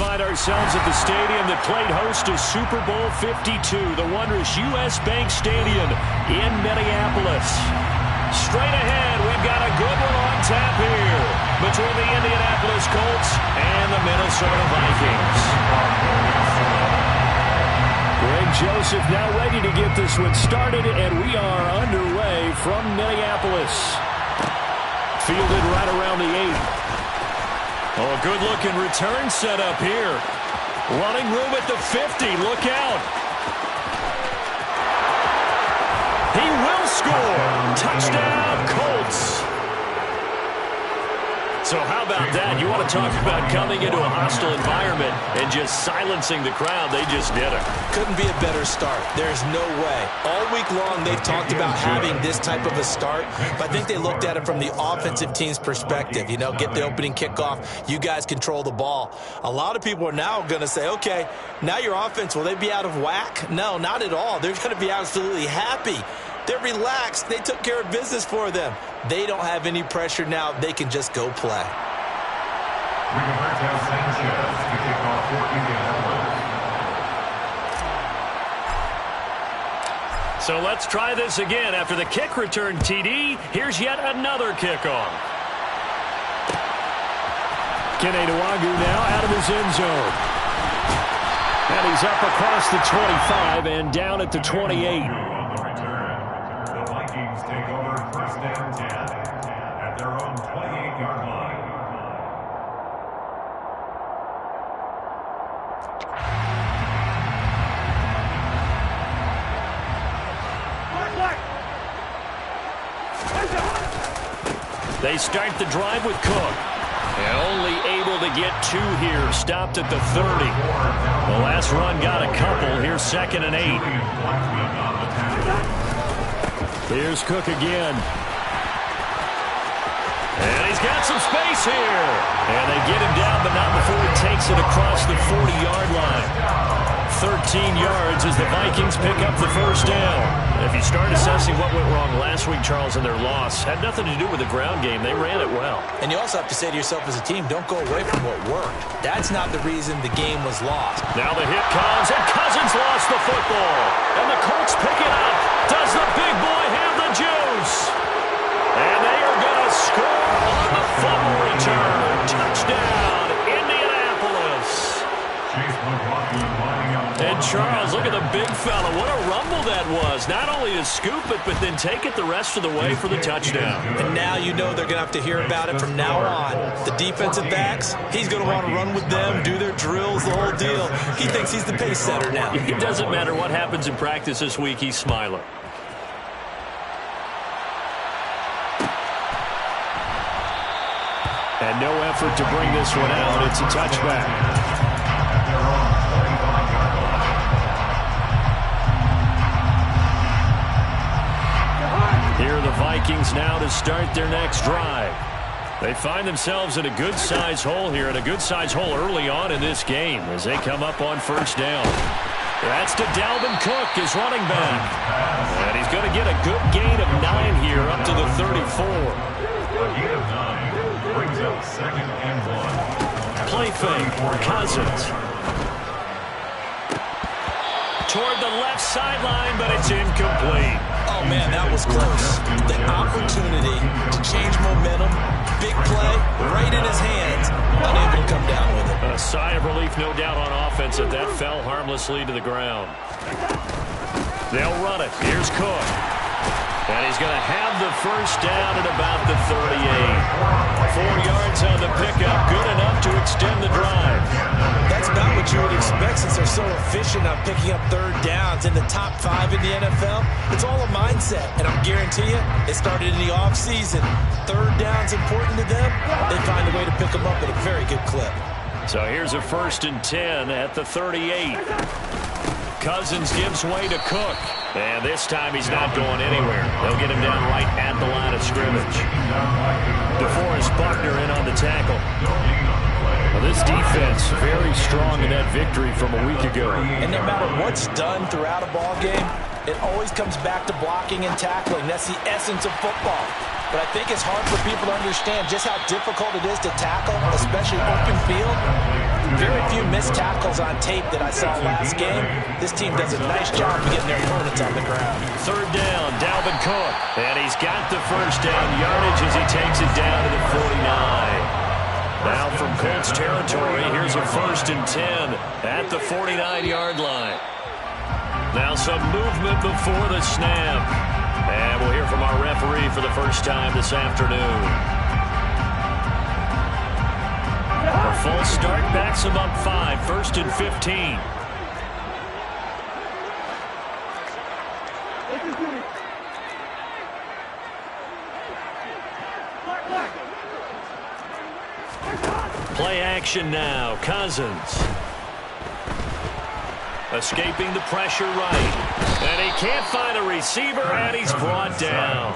find ourselves at the stadium that played host to Super Bowl 52, the wondrous U.S. Bank Stadium in Minneapolis. Straight ahead, we've got a good one on tap here between the Indianapolis Colts and the Minnesota Vikings. Greg Joseph now ready to get this one started, and we are underway from Minneapolis. Fielded right around the 8. Oh, a good-looking return set up here. Running room at the 50. Look out. He will score. Touchdown, Colts. So how about that? You want to talk about coming into a hostile environment and just silencing the crowd. They just did it. Couldn't be a better start. There's no way. All week long, they've talked about having this type of a start, but I think they looked at it from the offensive team's perspective. You know, get the opening kickoff. You guys control the ball. A lot of people are now going to say, okay, now your offense, will they be out of whack? No, not at all. They're going to be absolutely happy. They're relaxed. They took care of business for them. They don't have any pressure now. They can just go play. So let's try this again. After the kick return TD, here's yet another kickoff. Keneduagu now out of his end zone. And he's up across the 25 and down at the 28. Take over first down 10 at their own 28-yard line. They start the drive with Cook. And only able to get 2 here. Stopped at the 30. The last run got a couple. Here's 2nd and 8. Here's Cook again. And he's got some space here. And they get him down, but not before he takes it across the 40-yard line. 13 yards as the Vikings pick up the first down. If you start assessing what went wrong last week, Charles, in their loss, had nothing to do with the ground game. They ran it well. And you also have to say to yourself as a team, don't go away from what worked. That's not the reason the game was lost. Now the hit comes, and Cousins lost the football. And the Colts pick it up. Does the big boy have the juice? And they are going to score on the fumble return. Touchdown, Indianapolis. And Charles, look at the big fella. What a rumble that was. Not only to scoop it, but then take it the rest of the way for the touchdown. And now you know they're going to have to hear about it from now on. The defensive backs, he's going to want to run with them, do their drills, the whole deal. He thinks he's the pace setter now. It doesn't matter what happens in practice this week. He's smiling. And no effort to bring this one out. It's a touchback. Here are the Vikings now to start their next drive. They find themselves in a good-sized hole here, and a good-sized hole early on in this game as they come up on first down. That's to Dalvin Cook, his running back. And he's going to get a good gain of 9 here up to the 34. A gain of 9 brings up 2nd and 1. Play fake, Cousins. Toward the left sideline, but it's incomplete. Oh, man, that was close. The opportunity to change momentum, big play, right in his hands, unable to come down with it. A sigh of relief, no doubt, on offense that fell harmlessly to the ground. They'll run it. Here's Cook. And he's going to have the first down at about the 38. 4 yards on the pickup, good enough to extend the drive. That's about what you would expect since they're so efficient on picking up third downs in the top 5 in the NFL. It's all a mindset, and I'll guarantee you, it started in the offseason. Third down's important to them. They find a way to pick them up at a very good clip. So here's a 1st and 10 at the 38. Cousins gives way to Cook. And this time he's not going anywhere. They'll get him down right at the line of scrimmage. DeForest Buckner in on the tackle. Well, this defense very strong in that victory from a week ago. And no matter what's done throughout a ball game, it always comes back to blocking and tackling. That's the essence of football. But I think it's hard for people to understand just how difficult it is to tackle, especially open field. Very few missed tackles on tape that I saw last game. This team does a nice job of getting their opponents on the ground. Third down, Dalvin Cook. And he's got the first down yardage as he takes it down to the 49. Now from Colts territory, here's a 1st and 10 at the 49-yard line. Now some movement before the snap. And we'll hear from our referee for the first time this afternoon. A false start backs him up 5, 1st and 15. Play action now. Cousins. Escaping the pressure right. And he can't find a receiver, and he's brought down.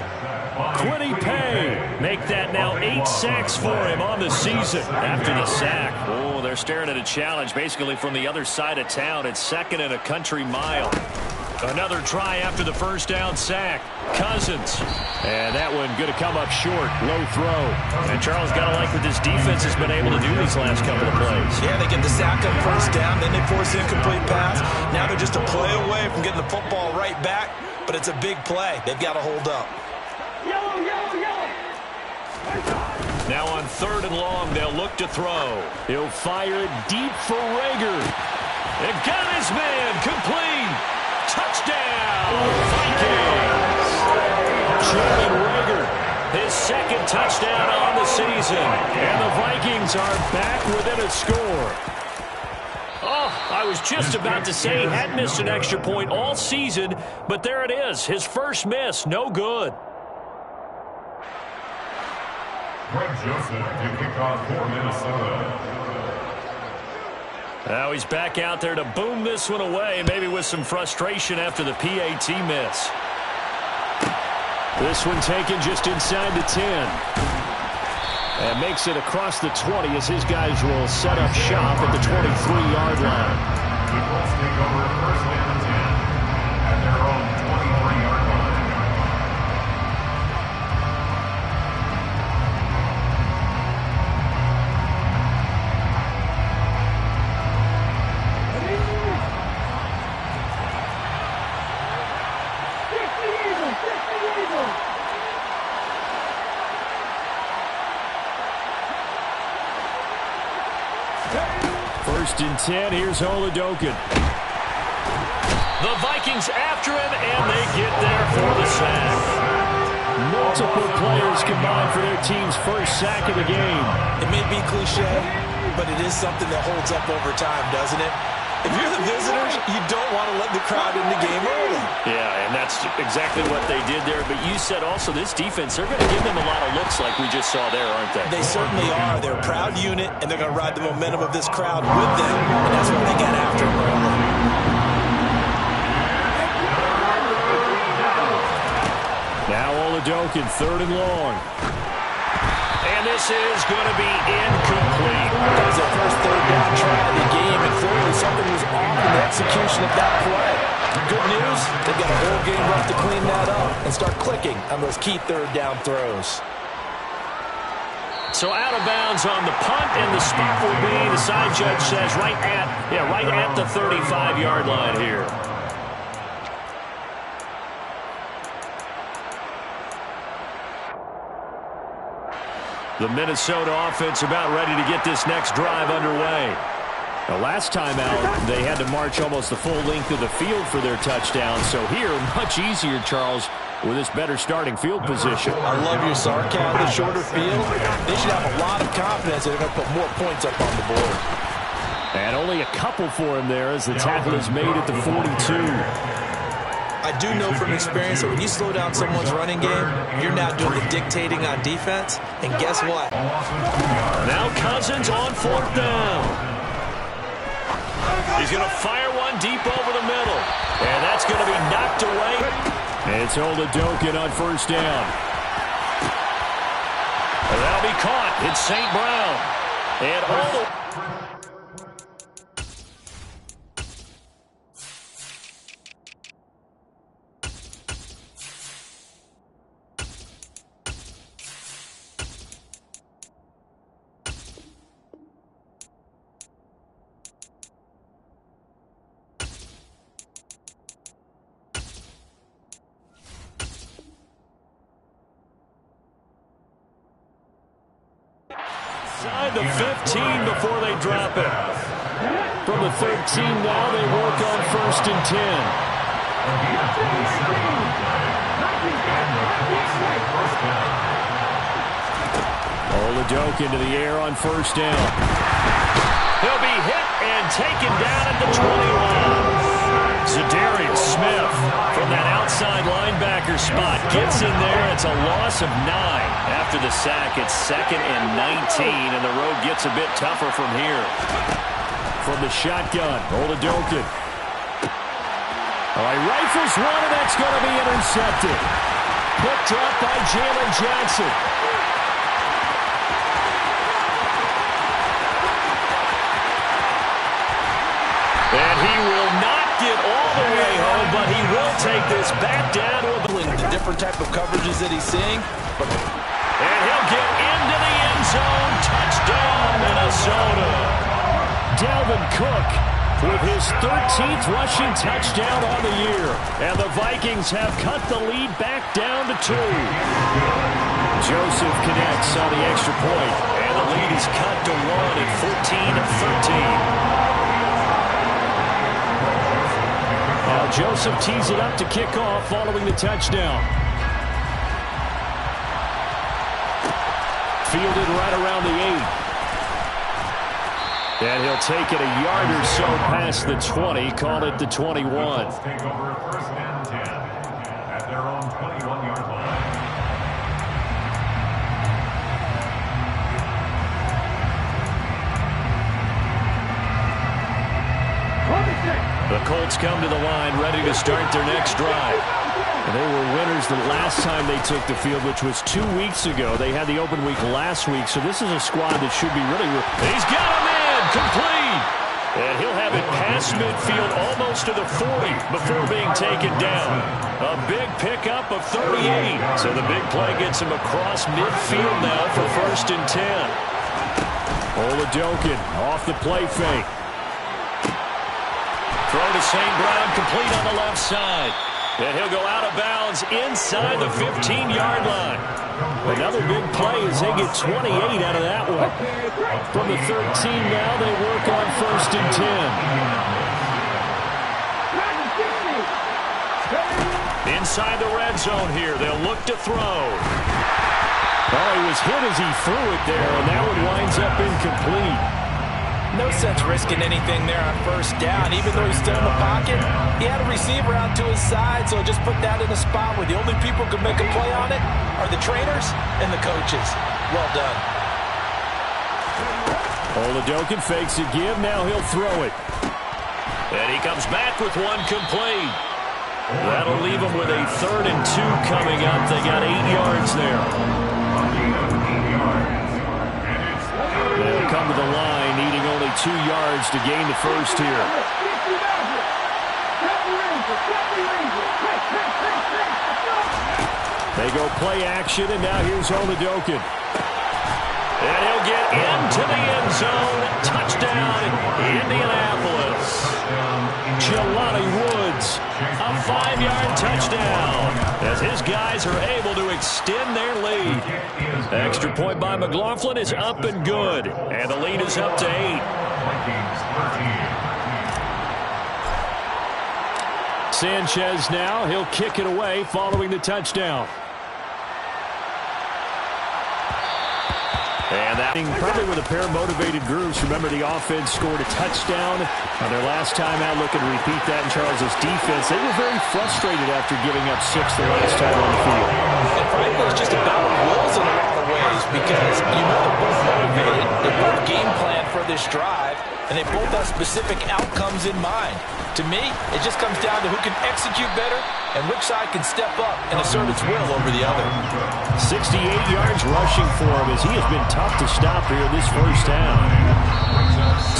Quiddy Pay make that now 8 sacks for him on the season after the sack. Oh, they're staring at a challenge basically from the other side of town. It's 2nd and a country mile. Another try after the first down sack. Cousins. And that one going to come up short. Low throw. And Charles got to like what this defense has been able to do these last couple of plays. Yeah, they get the sack on first down, then they force an incomplete pass. Now they're just a play away from getting the football right back, but it's a big play. They've got to hold up. Now on 3rd and long, they'll look to throw. He'll fire it deep for Rager. They've got his man complete. Touchdown, Vikings. Jalen Rager, his 2nd touchdown on the season. And the Vikings are back within a score. Oh, I was just about to say he hadn't missed an extra point all season, but there it is, his first miss, no good. Greg Joseph to kick off for Minnesota. Now he's back out there to boom this one away, maybe with some frustration after the PAT miss. This one taken just inside the 10. And makes it across the 20 as his guys will set up shop at the 23-yard line. The Colts take over 1st and 10 at their own 23-yard line. First and 10, here's Oladokin. The Vikings after him, and they get there for the sack. Multiple players combined for their team's first sack of the game. It may be cliche, but it is something that holds up over time, doesn't it? If you're the visitors, you don't want to let the crowd in the game early. Yeah, and that's exactly what they did there. But you said also this defense, they're going to give them a lot of looks like we just saw there, aren't they? They certainly are. They're a proud unit, and they're going to ride the momentum of this crowd with them, and that's why they got after them early. Now Oladokin, 3rd and long. And this is going to be incomplete. That was their first 3rd down try of the game, and clearly something was off in the execution of that play. Good news, they've got a whole game left to clean that up and start clicking on those key 3rd down throws. So out of bounds on the punt, and the spot will be, the side judge says, right at the 35-yard line here. The Minnesota offense about ready to get this next drive underway. The last time out, they had to march almost the full length of the field for their touchdown. So here, much easier, Charles, with this better starting field position. I love your sarcasm. The shorter field, they should have a lot of confidence that they're going to put more points up on the board. And only a couple for him there as the tackle is made at the 42. I do know from experience that when you slow down someone's running game, you're now doing the dictating on defense. And guess what? Now Cousins on 4th down. He's going to fire one deep over the middle. And that's going to be knocked away. And it's Oladokin on 1st down. And that'll be caught. It's St. Brown. And Inside the 15 before they drop it. From the 13 now, they work on 1st and 10. Oladoke into the air on 1st down. He'll be hit and taken down at the 21. Zadarius Smith from that outside linebacker spot gets in there. It's a loss of 9. After the sack, it's 2nd and 19, and the road gets a bit tougher from here. From the shotgun, Oladoke. All right, rifles one, and that's going to be intercepted. Picked up by Jalen Johnson. And he will not get all the way home, but he will take this back down to the different type of coverages that he's seeing. And he'll get into the end zone. Touchdown, Minnesota. Dalvin Cook with his 13th rushing touchdown on the year. And the Vikings have cut the lead back down to 2. Joseph connects on the extra point. And the lead is cut to 1 at 14-13. Now Joseph tees it up to kick off following the touchdown. Fielded right around the 8. And he'll take it a yard or so past the 20, call it the 21. Take over 1st and 10 at their own 21-yard line. The Colts come to the line, ready to start their next drive. And they were winners the last time they took the field, which was 2 weeks ago. They had the open week last week, so this is a squad that should be really... He's got him in! Complete! And he'll have it past midfield almost to the 40 before being taken down. A big pickup of 38. So the big play gets him across midfield now for 1st and 10. Oladoke off the play fake. Throw to St. Brown, complete on the left side. And he'll go out of bounds inside the 15-yard line. Another big play as they get 28 out of that one. From the 13 now, they work on 1st and 10. Inside the red zone here, they'll look to throw. Oh, he was hit as he threw it there, and that one winds up incomplete. No sense risking anything there on 1st down. Even though he's still in the pocket, he had a receiver out to his side, so just put that in a spot where the only people who can make a play on it are the trainers and the coaches. Well done. Oladoke fakes a give. Now he'll throw it. And he comes back with one complete. That'll leave him with a 3rd and 2 coming up. They got 8 yards there. They'll come to the line, needing only 2 yards to gain the first here. They go play action, and now here's Oladoke. And he'll get into the end zone. Touchdown, Indianapolis. Jelani Woods, a 5-yard touchdown, as his guys are able to extend their lead. Extra point by McLaughlin is up and good, and the lead is up to 8. Sanchez now, he'll kick it away following the touchdown. And that probably with a pair of motivated groups. Remember, the offense scored a touchdown on their last time out. Looking to repeat that in Charles's defense. They were very frustrated after giving up 6 the last time on the field. And frankly, it's just about wills in a lot of ways, because you know they're both motivated. They both game plan for this drive, and they both have specific outcomes in mind. To me, it just comes down to who can execute better and which side can step up and assert its will over the other. 68 yards rushing for him, as he has been tough to stop here this first half.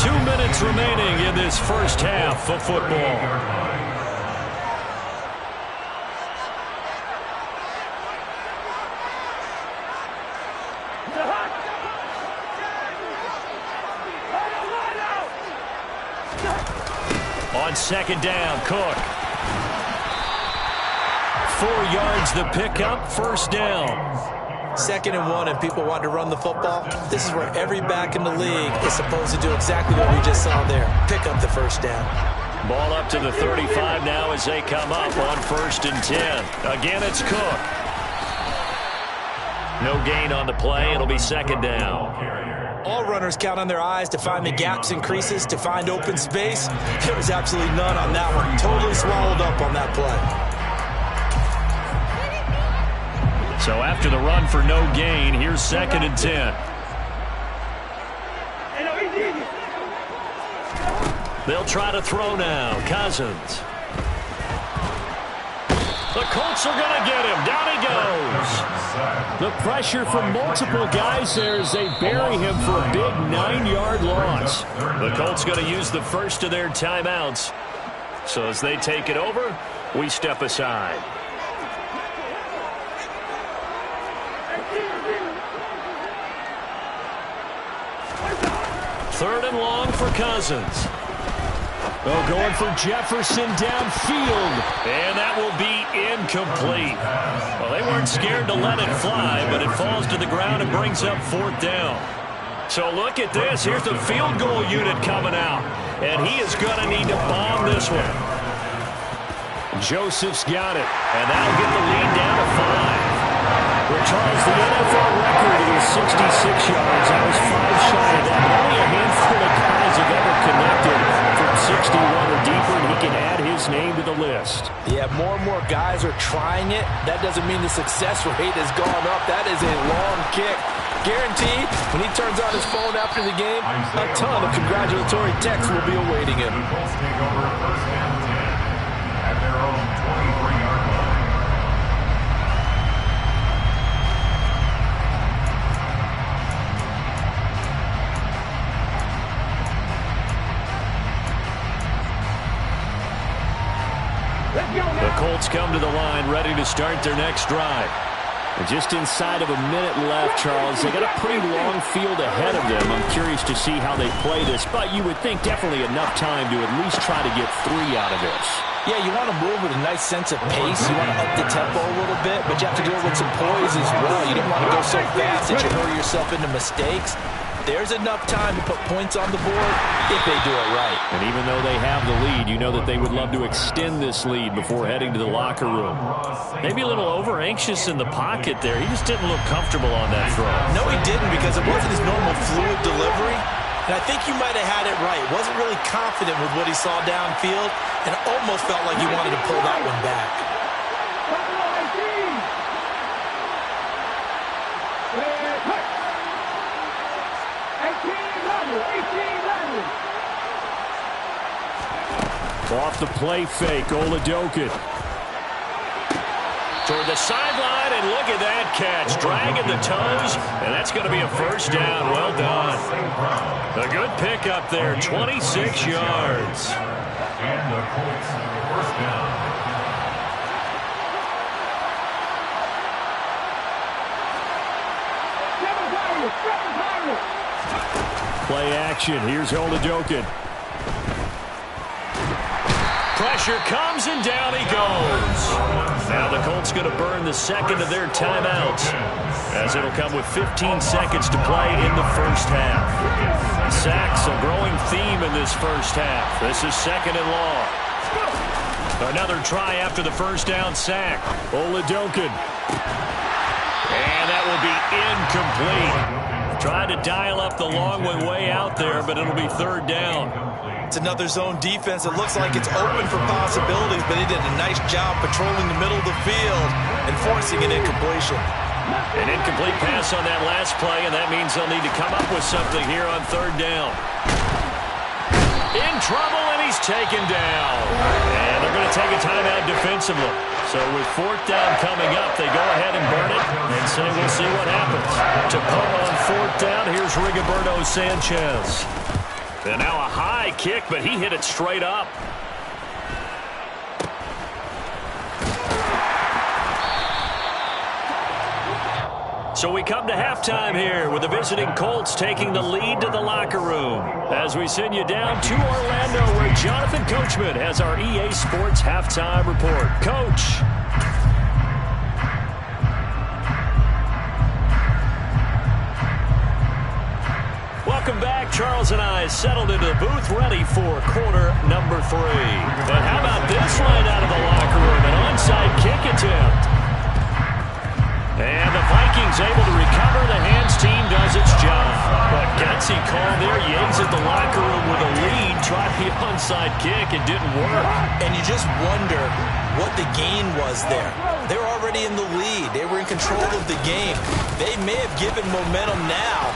2 minutes remaining in this first half of football. On 2nd down, Cook. 4 yards the pickup, 1st down. 2nd and 1 and people want to run the football, this is where every back in the league is supposed to do exactly what we just saw there. Pick up the first down. Ball up to the 35 now as they come up on 1st and 10. Again, it's Cook. No gain on the play. It'll be 2nd down. All runners count on their eyes to find the gaps and creases, to find open space. There was absolutely none on that one. Totally swallowed up on that play. So after the run for no gain, here's 2nd and 10. They'll try to throw now. Cousins. The Colts are going to get him. Down he goes. The pressure from multiple guys there as they bury him for a big 9-yard loss. The Colts going to use the first of their timeouts. So as they take it over, we step aside. 3rd and long for Cousins. Oh, going for Jefferson downfield. And that will be incomplete. Well, they weren't scared to let it fly, but it falls to the ground and brings up 4th down. So look at this. Here's the field goal unit coming out. And he is going to need to bomb this one. Joseph's got it. And that'll get the lead down to 5. Well, Charles, the NFL record is 66 yards. That was 5 shy of that. Only a handful of guys have ever connected from 61 or deeper, and he can add his name to the list. Yeah, more and more guys are trying it. That doesn't mean the success rate has gone up. That is a long kick. Guaranteed, when he turns on his phone after the game, a ton of congratulatory texts will be awaiting him. The Colts take over 1st and 10 at their own 23-yard line. The Colts come to the line, ready to start their next drive. And just inside of a minute left, Charles. They got a pretty long field ahead of them. I'm curious to see how they play this, but you would think definitely enough time to at least try to get 3 out of this. Yeah, you want to move with a nice sense of pace. You want to up the tempo a little bit, but you have to do it with some poise as well. You don't want to go so fast that you hurry yourself into mistakes. There's enough time to put points on the board if they do it right. And even though they have the lead, you know that they would love to extend this lead before heading to the locker room. Maybe a little over-anxious in the pocket there. He just didn't look comfortable on that throw. No, he didn't, because it wasn't his normal fluid delivery. And I think you might have had it right. Wasn't really confident with what he saw downfield, and almost felt like he wanted to pull that one back. Off the play fake, Oladokin. Toward the sideline, and look at that catch. Dragging the toes, and that's going to be a 1st down. Well done. A good pickup there, 26 yards. And the Colts 1st down. Play action. Here's Oladokin. Pressure comes, and down he goes. Now the Colts going to burn the 2nd of their timeouts, as it'll come with 15 seconds to play in the 1st half. Sacks a growing theme in this 1st half. This is 2nd and long. Another try after the 1st down sack. Oladokin. And that will be incomplete. Tried to dial up the long one way out there, but it'll be 3rd down. It's another zone defense. It looks like it's open for possibilities, but he did a nice job patrolling the middle of the field and forcing an incompletion. An incomplete pass on that last play, and that means they'll need to come up with something here on 3rd down. In trouble, and he's taken down. And they're going to take a timeout defensively. So with 4th down coming up, they go ahead and burn it and say we'll see what happens. To punt on 4th down, here's Rigoberto Sanchez. And now a high kick, but he hit it straight up. So we come to halftime here with the visiting Colts taking the lead to the locker room. As we send you down to Orlando, where Jonathan Coachman has our EA Sports halftime report. Coach. Charles and I settled into the booth ready for quarter number 3. But how about this line out of the locker room? An onside kick attempt. And the Vikings able to recover. The hands team does its job. But gutsy call there. You exit the locker room with a lead. Tried the onside kick. It didn't work. And you just wonder what the gain was there. They were already in the lead. They were in control of the game. They may have given momentum now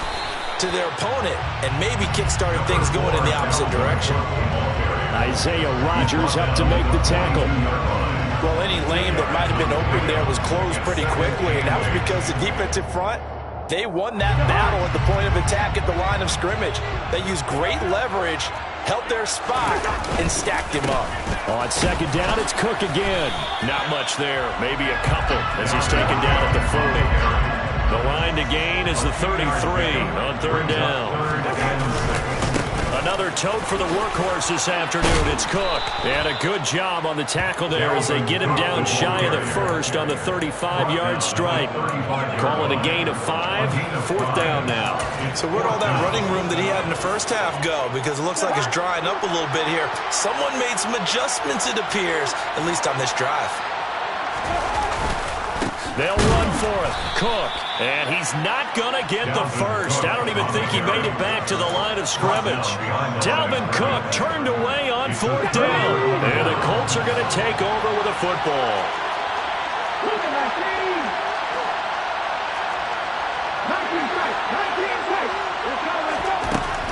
to their opponent and maybe kick-started things going in the opposite direction. Isaiah Rodgers up to make the tackle. Well, any lane that might have been open there was closed pretty quickly, and that was because the defensive front, they won that battle at the point of attack at the line of scrimmage. They used great leverage, held their spot, and stacked him up. On second down, it's Cook again. Not much there, maybe a couple as he's taken down at the 40. The line to gain is the 33 on third down. Another tote for the workhorse this afternoon. It's Cook. And a good job on the tackle there as they get him down shy of the first on the 35-yard stripe. Call it a gain of 5. Fourth down now. So where'd all that running room that he had in the first half go? Because it looks like it's drying up a little bit here. Someone made some adjustments, it appears, at least on this drive. They'll run for it. Cook. And he's not going to get the first. I don't even think he made it back to the line of scrimmage. Dalvin Cook turned away on fourth down. And the Colts are going to take over with a football.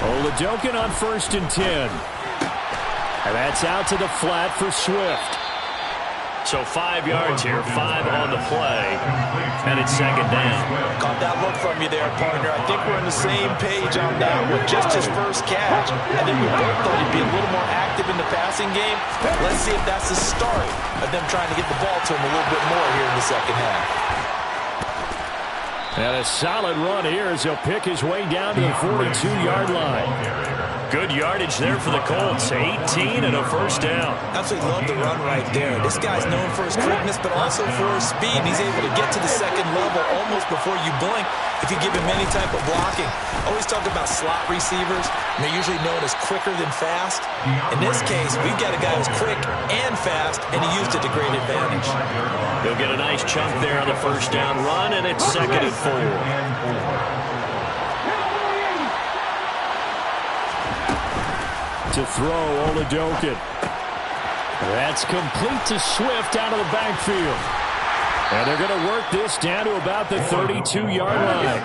Oladokin on 1st and 10. And that's out to the flat for Swift. So 5 yards here, 5 on the play, and it's second down. Caught that look from you there, partner. I think we're on the same page on that one. Just his first catch. I think we both thought he'd be a little more active in the passing game. Let's see if that's the start of them trying to get the ball to him a little bit more here in the second half. And a solid run here as he'll pick his way down to the 42-yard line. Good yardage there for the Colts. 18 and a first down. Absolutely love the run right there. This guy's known for his quickness, but also for his speed. And he's able to get to the second level almost before you blink if you give him any type of blocking. Always talk about slot receivers. And they're usually known as quicker than fast. In this case, we've got a guy who's quick and fast, and he used it to great advantage. He'll get a nice chunk there on the first down run, and it's second and 4. To throw, Oladokin. That's complete to Swift out of the backfield. And they're going to work this down to about the 32-yard line.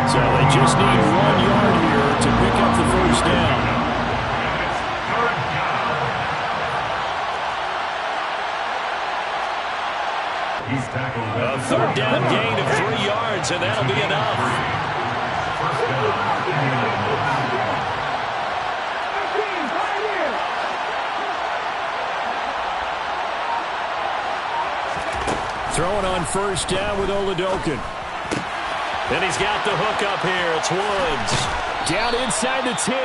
So they just need 1 yard here to pick up the first down. A third down gain of 3 yards, and that'll be enough. Throwing on first down with Oladokin. And he's got the hook up here. It's Woods. Down inside the 10.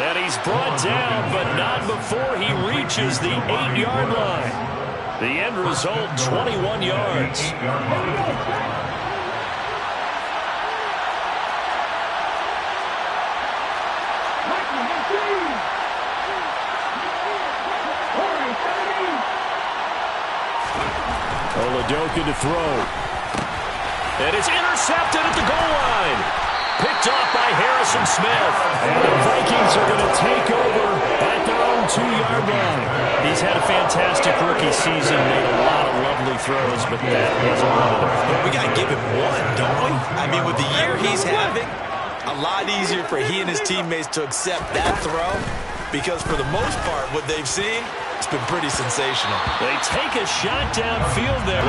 And he's brought down, but not before he reaches the 8-yard line. The end result, 21 yards. Oladokin to throw. And it's intercepted at the goal line. Picked off by Harrison Smith. And the Vikings are going to take over at their own 2-yard line. He's had a fantastic rookie season, made a lot of lovely throws, but that wasn't one of them. We got to give him one, don't we? I mean, with the year he's having, a lot easier for he and his teammates to accept that throw because for the most part, what they've seen, it's been pretty sensational. They take a shot downfield there.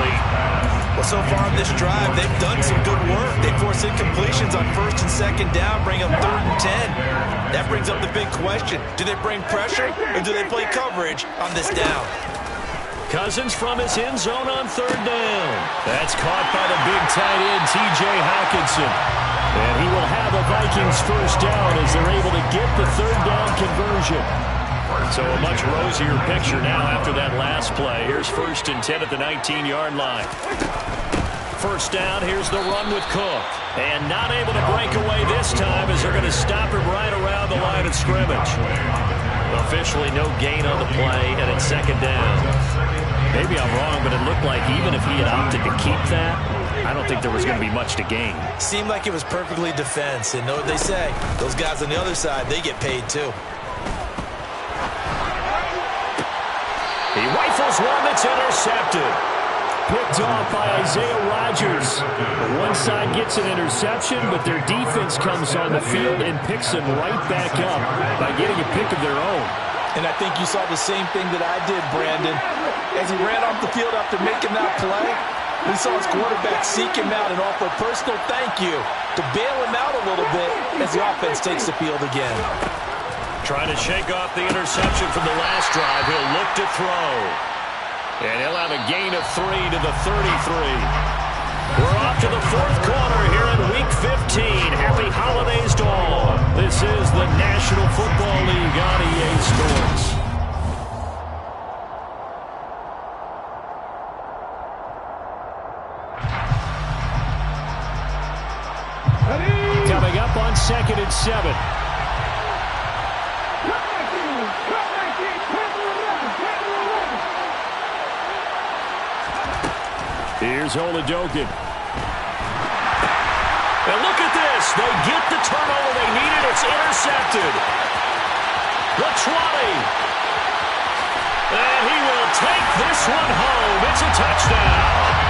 Well, so far on this drive, they've done some good work. They force incompletions on first and second down, bring up 3rd and 10. That brings up the big question. Do they bring pressure or do they play coverage on this down? Cousins from his end zone on 3rd down. That's caught by the big tight end, T.J. Hockenson. And he will have a Vikings first down as they're able to get the 3rd down conversion. So a much rosier picture now after that last play. Here's 1st and 10 at the 19-yard line. first down. Here's the run with Cook. And not able to break away this time as they're going to stop him right around the line of scrimmage. Officially no gain on the play, and it's second down. Maybe I'm wrong, but it looked like even if he had opted to keep that, I don't think there was going to be much to gain. Seemed like it was perfectly defense. And know what they say, those guys on the other side, they get paid too. He rifles one that's intercepted. Picked off by Isaiah Rodgers. One side gets an interception, but their defense comes on the field and picks him right back up by getting a pick of their own. And I think you saw the same thing that I did, Brandon. As he ran off the field after making that play, we saw his quarterback seek him out and offer a personal thank you to bail him out a little bit as the offense takes the field again. Trying to shake off the interception from the last drive. He'll look to throw. And he'll have a gain of 3 to the 33. We're off to the fourth quarter here in Week 15. Happy holidays to all. This is the National Football League on EA Sports. Coming up on 2nd and 7. Here's Oladokin. And look at this. They get the turnover they needed. It's intercepted. The 20. And he will take this one home. It's a touchdown.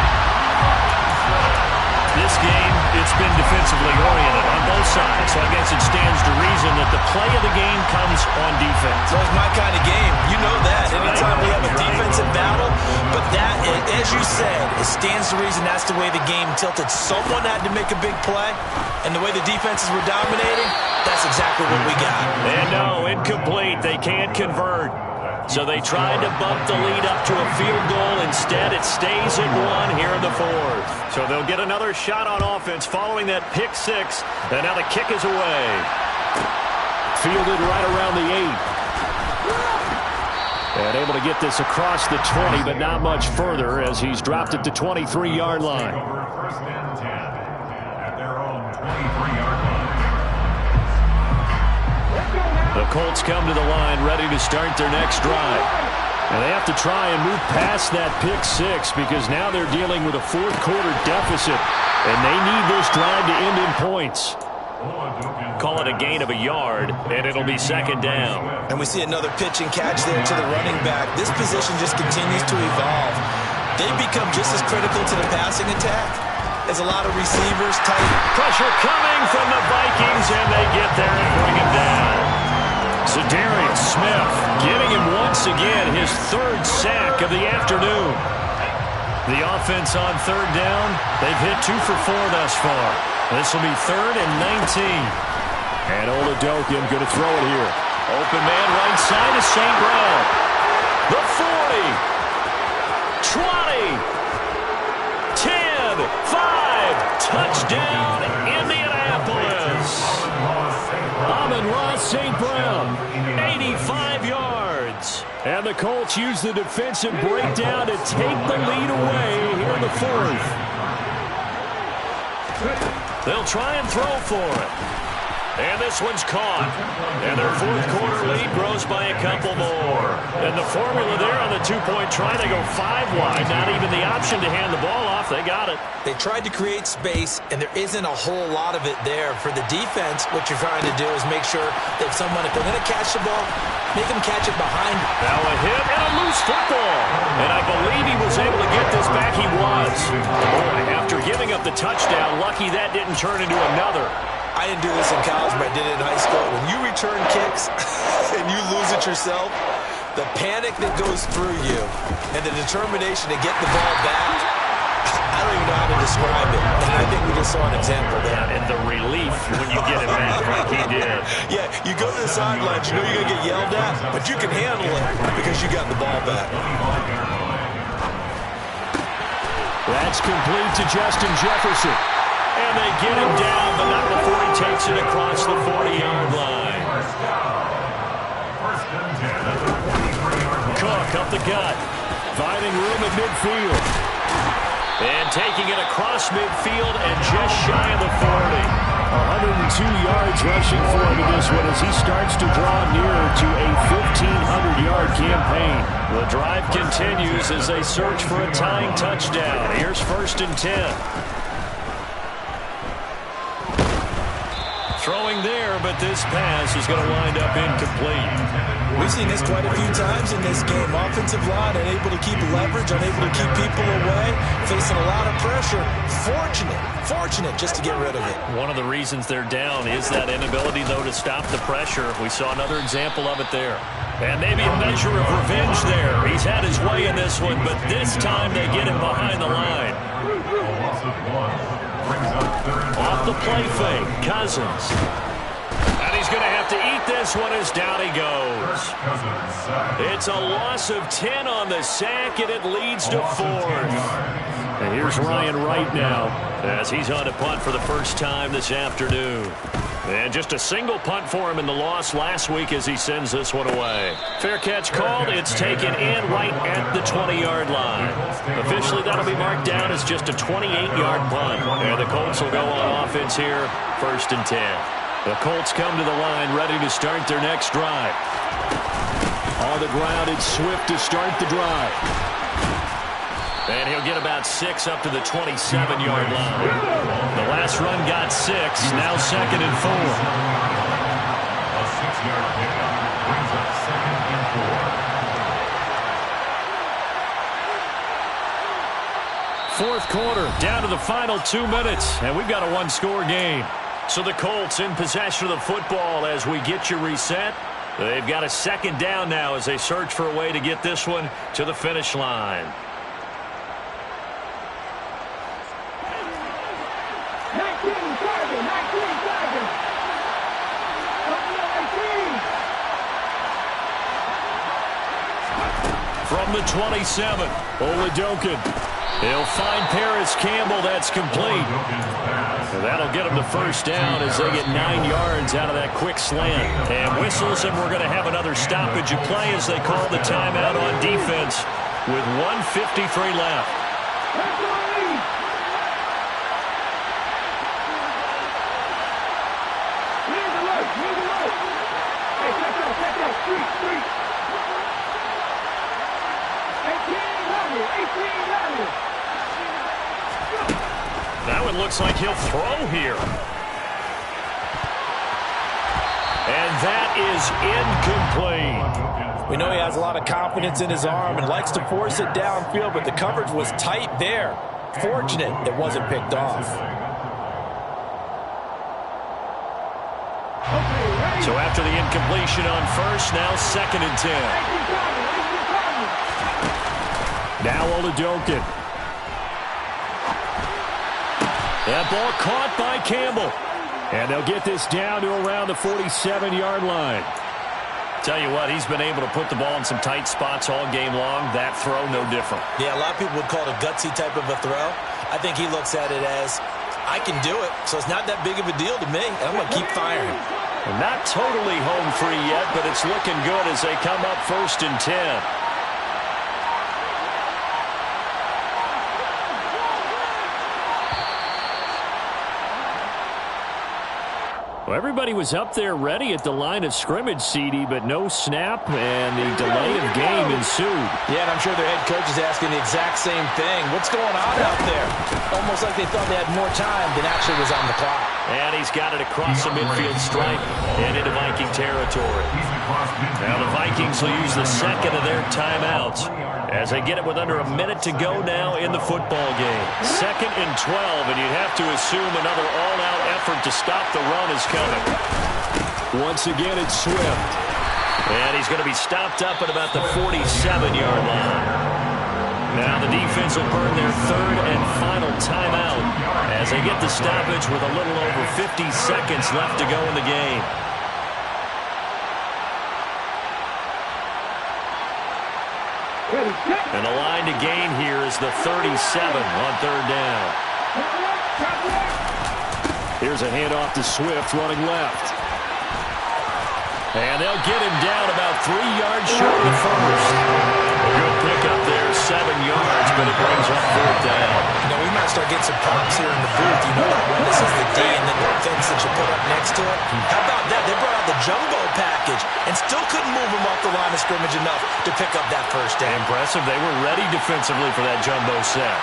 This game, it's been defensively oriented on both sides, so I guess it stands to reason that the play of the game comes on defense. So it's my kind of game. You know that. Anytime we have a defensive battle, but that, as you said, it stands to reason that's the way the game tilted. Someone had to make a big play, and the way the defenses were dominating, that's exactly what we got. And no, incomplete. They can't convert. So they tried to bump the lead up to a field goal. Instead, it stays at 1 here in the fourth. So they'll get another shot on offense following that pick 6. And now the kick is away. Fielded right around the 8. And able to get this across the 20, but not much further as he's dropped it to 23-yard line. First and 10 at their own 23-yard line. The Colts come to the line ready to start their next drive. And they have to try and move past that pick 6 because now they're dealing with a fourth-quarter deficit. And they need this drive to end in points. Call it a gain of a yard, and it'll be second down. And we see another pitch and catch there to the running back. This position just continues to evolve. They become just as critical to the passing attack as a lot of receivers, tight. Pressure coming from the Vikings, and they get there and bring him down. Zadarius Smith giving him once again his 3rd sack of the afternoon. The offense on 3rd down, they've hit 2 for 4 thus far. This will be 3rd and 19. And Oladokin going to throw it here. Open man right side to St. Brown. The 40. 20. 10. 5. Touchdown, Indianapolis. Amon-Ra St. Brown, 85 yards. And the Colts use the defensive breakdown to take the lead away here in the 4th. They'll try and throw for it. And this one's caught. And their fourth-quarter lead grows by a couple more. And the formula there on the two-point try, they go 5 wide. Not even the option to hand the ball off. They got it. They tried to create space, and there isn't a whole lot of it there. For the defense, what you're trying to do is make sure that if they're going to catch the ball, make them catch it behind. Now a hit and a loose football. And I believe he was able to get this back. He was. Boy, after giving up the touchdown, lucky that didn't turn into another. I didn't do this in college, but I did it in high school. When you return kicks and you lose it yourself, the panic that goes through you and the determination to get the ball back, I don't even know how to describe it. And I think we just saw an example there. And the relief when you get it back like he did. Yeah, you go to the sidelines, you know you're going to get yelled at, but you can handle it because you got the ball back. That's complete to Justin Jefferson. And they get him down, but not before he takes it across the 40-yard line. Cook up the gut, finding room at midfield. And And taking it across midfield and just shy of the 40. 102 yards rushing for him in this one as he starts to draw nearer to a 1,500-yard campaign. The drive continues as they search for a tying touchdown. Here's 1st and 10. Throwing there, but this pass is going to wind up incomplete. We've seen this quite a few times in this game. Offensive line unable to keep leverage, unable to keep people away, facing a lot of pressure. Fortunate just to get rid of it. One of the reasons they're down is that inability, though, to stop the pressure. We saw another example of it there. And maybe a measure of revenge there. He's had his way in this one, but this time they get him behind the line. Off the play fake, Cousins. And he's going to have to eat this one as down he goes. It's a loss of 10 on the sack, and it leads to 4th. And here's Ryan Wright now as he's on a punt for the first time this afternoon. And just a single punt for him in the loss last week as he sends this one away. Fair catch called. It's taken in right at the 20-yard line. Officially, that'll be marked down as just a 28-yard punt. And the Colts will go on offense here, 1st and 10. The Colts come to the line ready to start their next drive. On the ground, it's Swift to start the drive. And he'll get about 6 up to the 27-yard line. The last run got 6, now 2nd and 4. A 6-yard pickup brings up 2nd and 4. Fourth quarter, down to the final 2 minutes, and we've got a one-score game. So the Colts in possession of the football as we get you reset. They've got a 2nd down now as they search for a way to get this one to the finish line. From the 27, Oladokin. He'll find Paris Campbell. That's complete. And that'll get him the 1st down as they get 9 yards out of that quick slant. And whistles, and we're going to have another stoppage of play as they call the timeout on defense with 1:53 left. That one looks like he'll throw here. And that is incomplete. We know he has a lot of confidence in his arm and likes to force it downfield, but the coverage was tight there. Fortunate it wasn't picked off. So after the incompletion on 1st, now 2nd and 10. Now Oladokin. That ball caught by Campbell. And they'll get this down to around the 47-yard line. Tell you what, he's been able to put the ball in some tight spots all game long. That throw, no different. Yeah, a lot of people would call it a gutsy type of a throw. I think he looks at it as, I can do it, so it's not that big of a deal to me, and I'm going to keep firing. And not totally home free yet, but it's looking good as they come up 1st and 10. Well, everybody was up there ready at the line of scrimmage, CD, but no snap, and the delay of game ensued. Yeah, and I'm sure their head coach is asking the exact same thing. What's going on out there? Almost like they thought they had more time than actually was on the clock. And he's got it across the midfield stripe and into Viking territory. Now the Vikings will use the 2nd of their timeouts as they get it with under a minute to go now in the football game. 2nd and 12, and you'd have to assume another all-out effort to stop the run is coming. Once again, it's Swift. And he's going to be stopped up at about the 47-yard line. Now the defense will burn their 3rd and final timeout as they get the stoppage with a little over 50 seconds left to go in the game. And the line to gain here is the 37 on 3rd down. Here's a handoff to Swift running left. And they'll get him down about 3 yards short of the 1st. A good pickup there, 7 yards, but it brings up 4th down. You know, we might start getting some props here in the booth. You know that when this is the D and then the fence that you put up next to it. How about that? They brought out the jumbo package and still couldn't move him off the line of scrimmage enough to pick up that first down. Impressive. They were ready defensively for that jumbo set.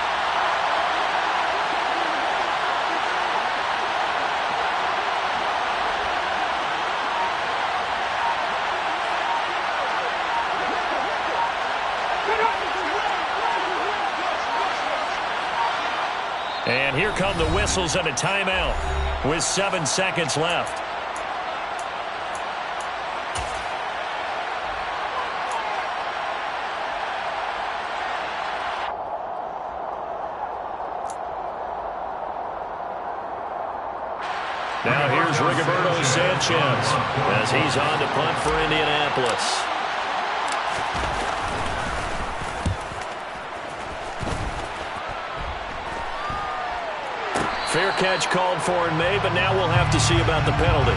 And here come the whistles and a timeout with 7 seconds left. Now here's Rigoberto Sanchez as he's on to punt for Indianapolis. Fair catch called for and made, but now we'll have to see about the penalty.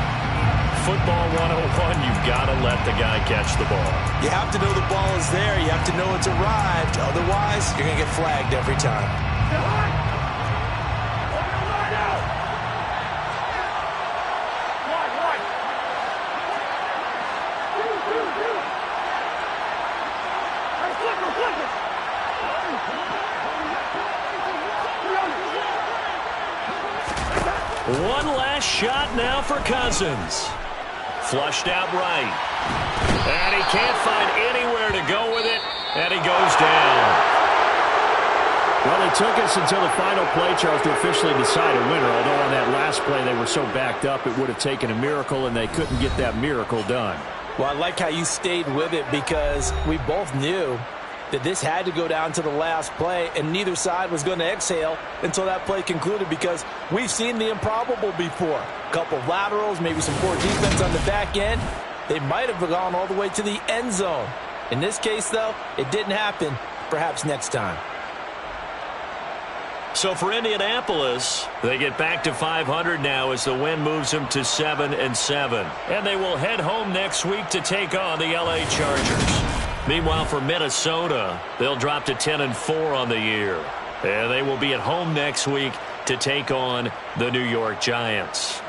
Football 101, you've got to let the guy catch the ball. You have to know the ball is there. You have to know it's arrived. Otherwise, you're going to get flagged every time. One last shot now for Cousins. Flushed out right. And he can't find anywhere to go with it, and he goes down. Well, it took us until the final play, Charles, to officially decide a winner, although on that last play they were so backed up it would have taken a miracle, and they couldn't get that miracle done. Well, I like how you stayed with it because we both knew that this had to go down to the last play, and neither side was going to exhale until that play concluded because we've seen the improbable before. A couple of laterals, maybe some poor defense on the back end. They might have gone all the way to the end zone. In this case, though, it didn't happen. Perhaps next time. So for Indianapolis, they get back to 500 now as the win moves them to 7-7. And they will head home next week to take on the LA Chargers. Meanwhile, for Minnesota, they'll drop to 10-4 on the year. And they will be at home next week to take on the New York Giants.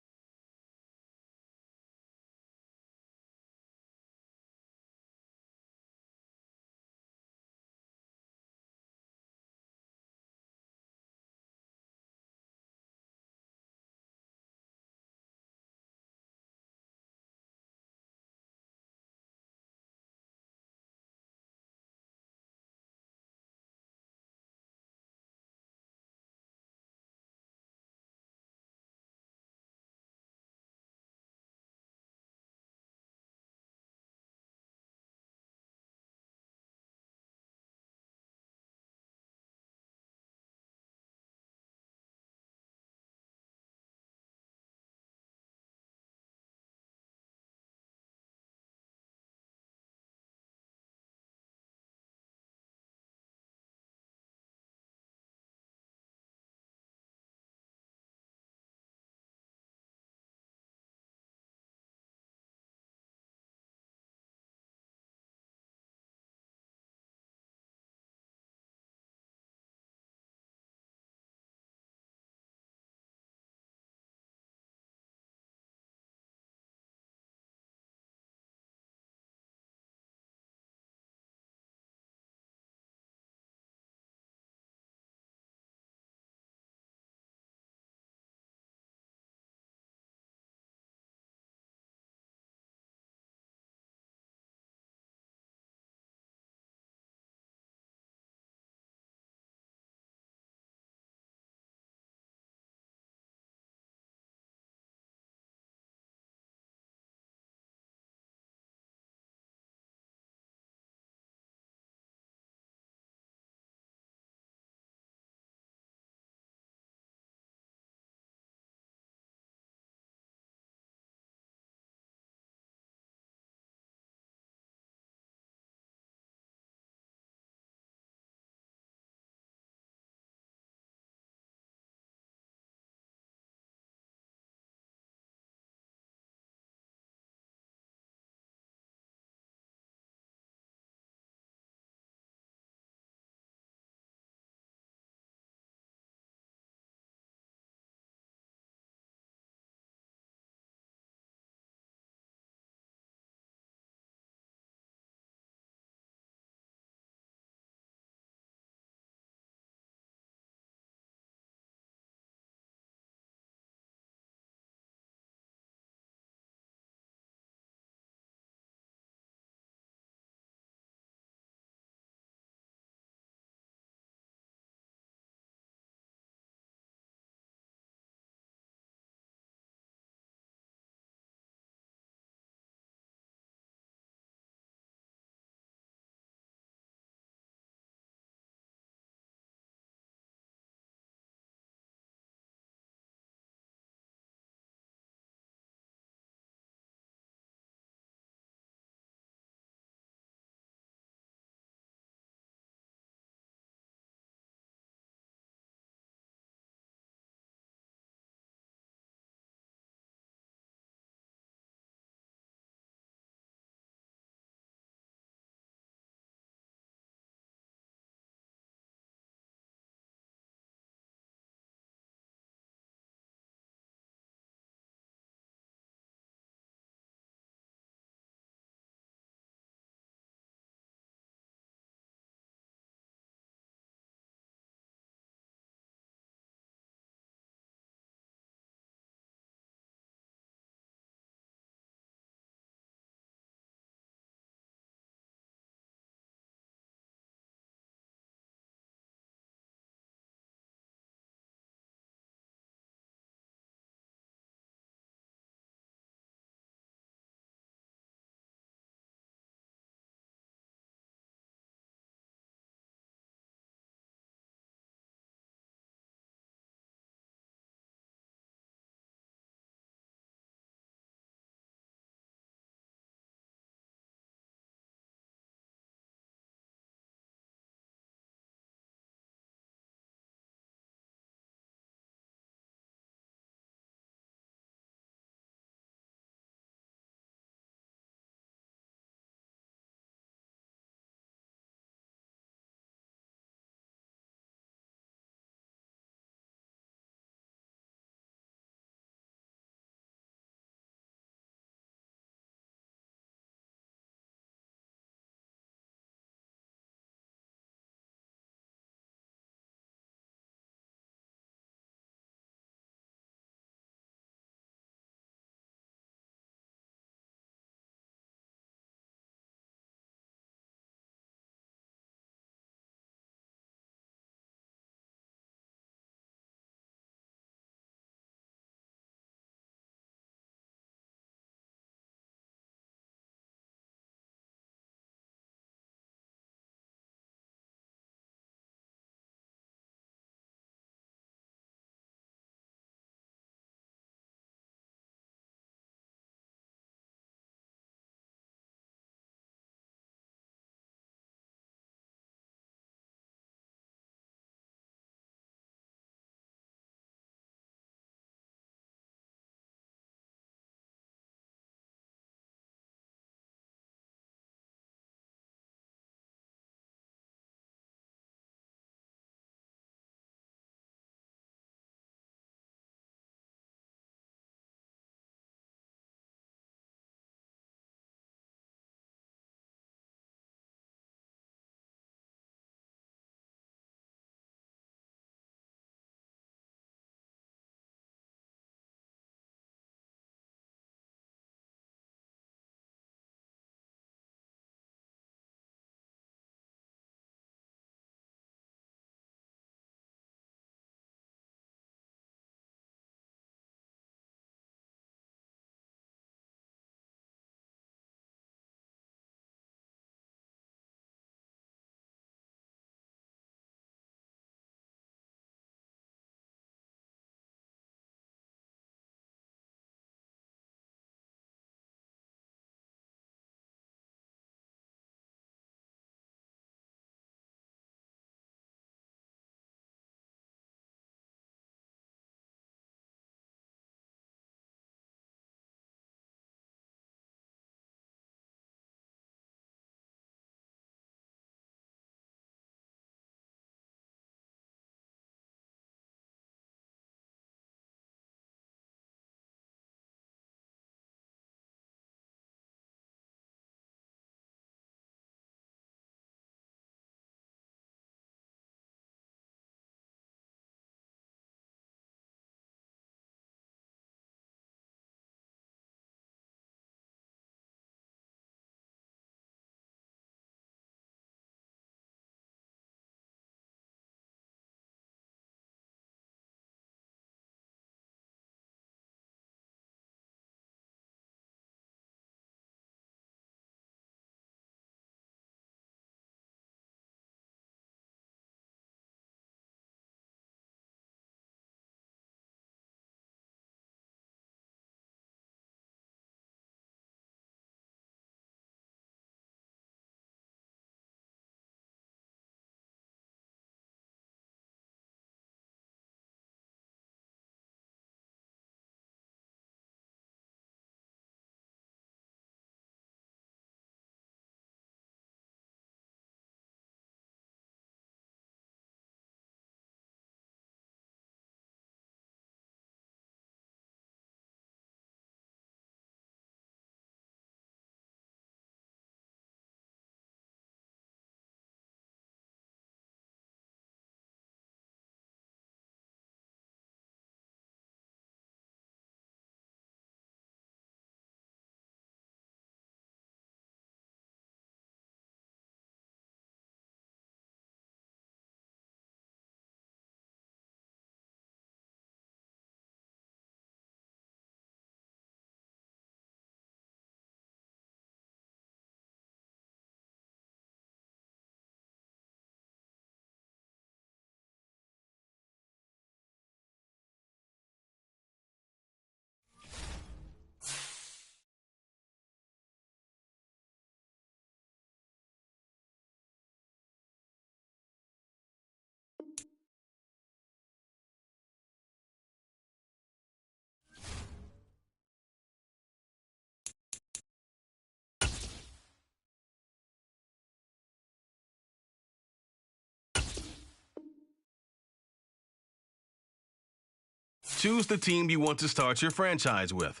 choose the team you want to start your franchise with.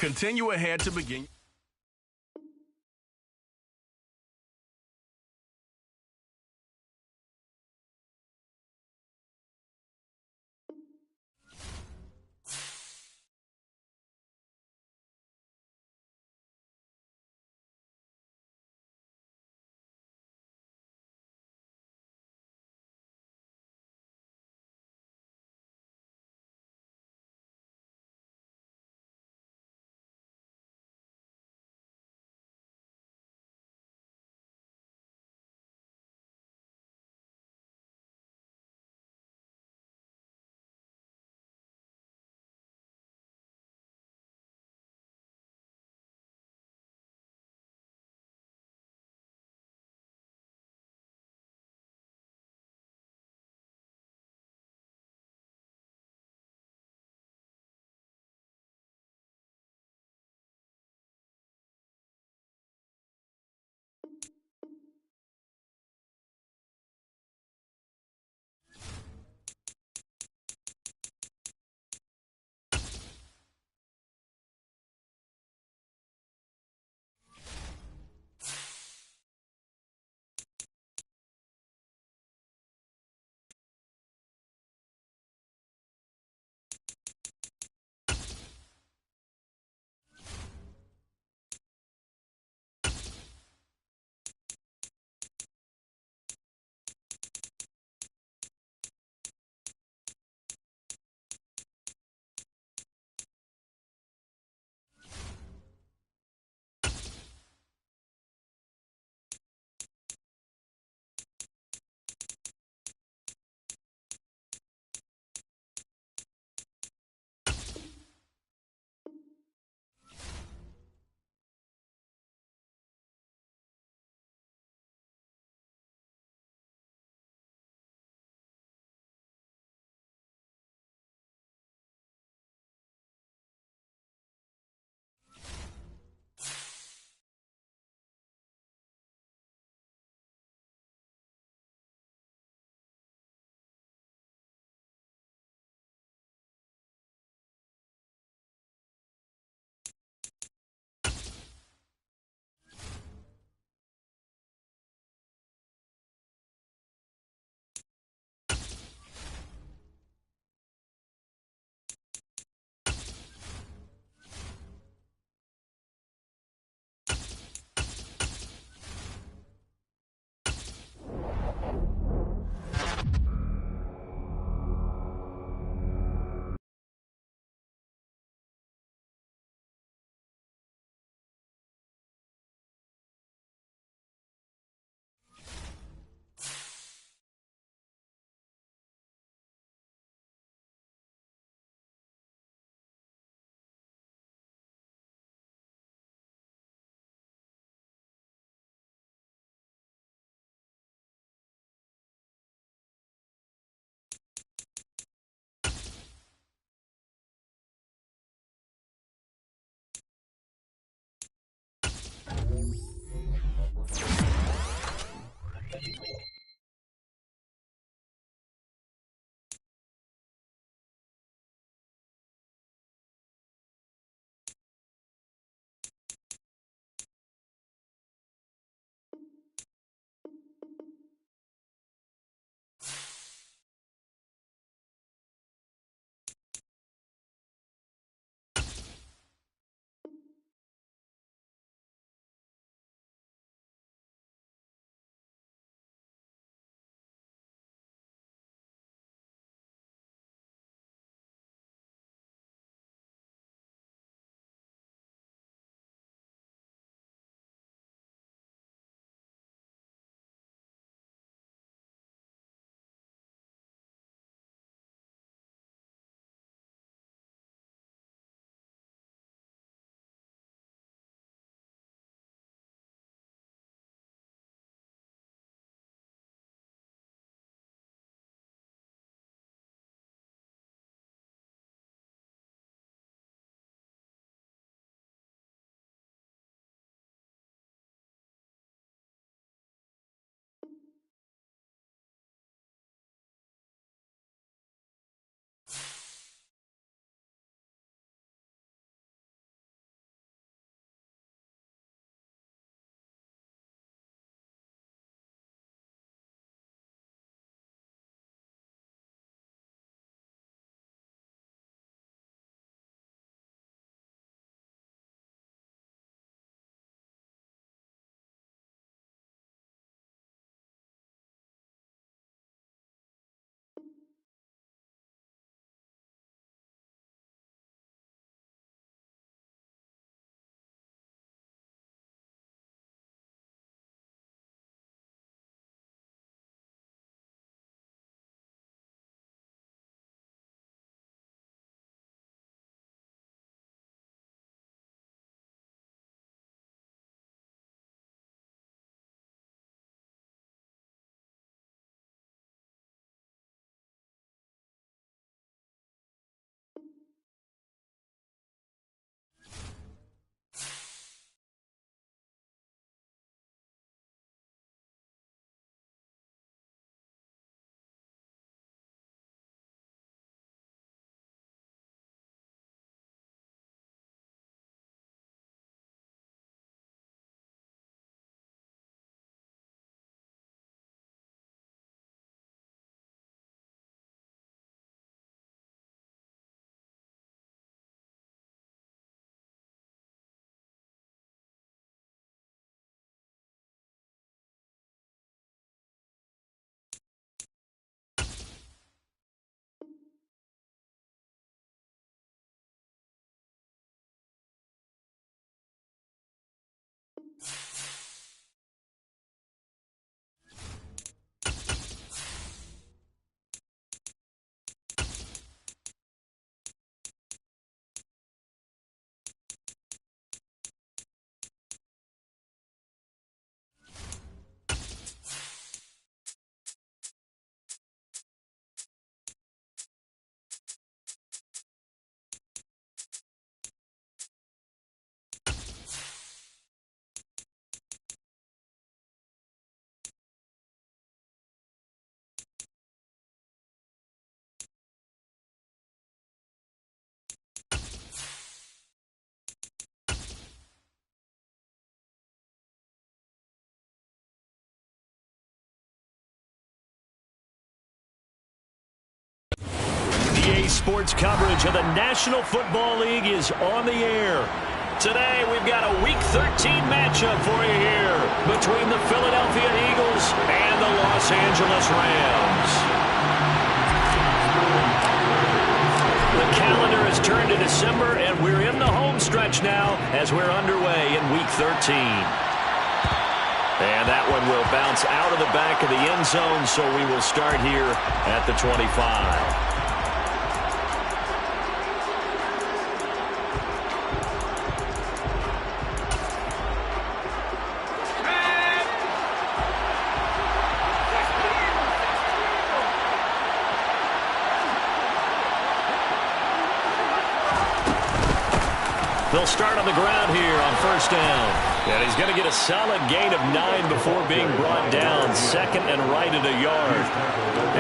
Continue ahead to begin. Sports coverage of the National Football League is on the air. Today, we've got a Week 13 matchup for you here between the Philadelphia Eagles and the Los Angeles Rams. The calendar has turned to December, and we're in the home stretch now as we're underway in Week 13. And that one will bounce out of the back of the end zone, so we will start here at the 25. They'll start on the ground here on first down. And he's going to get a solid gain of 9 before being brought down. Second and right at a yard.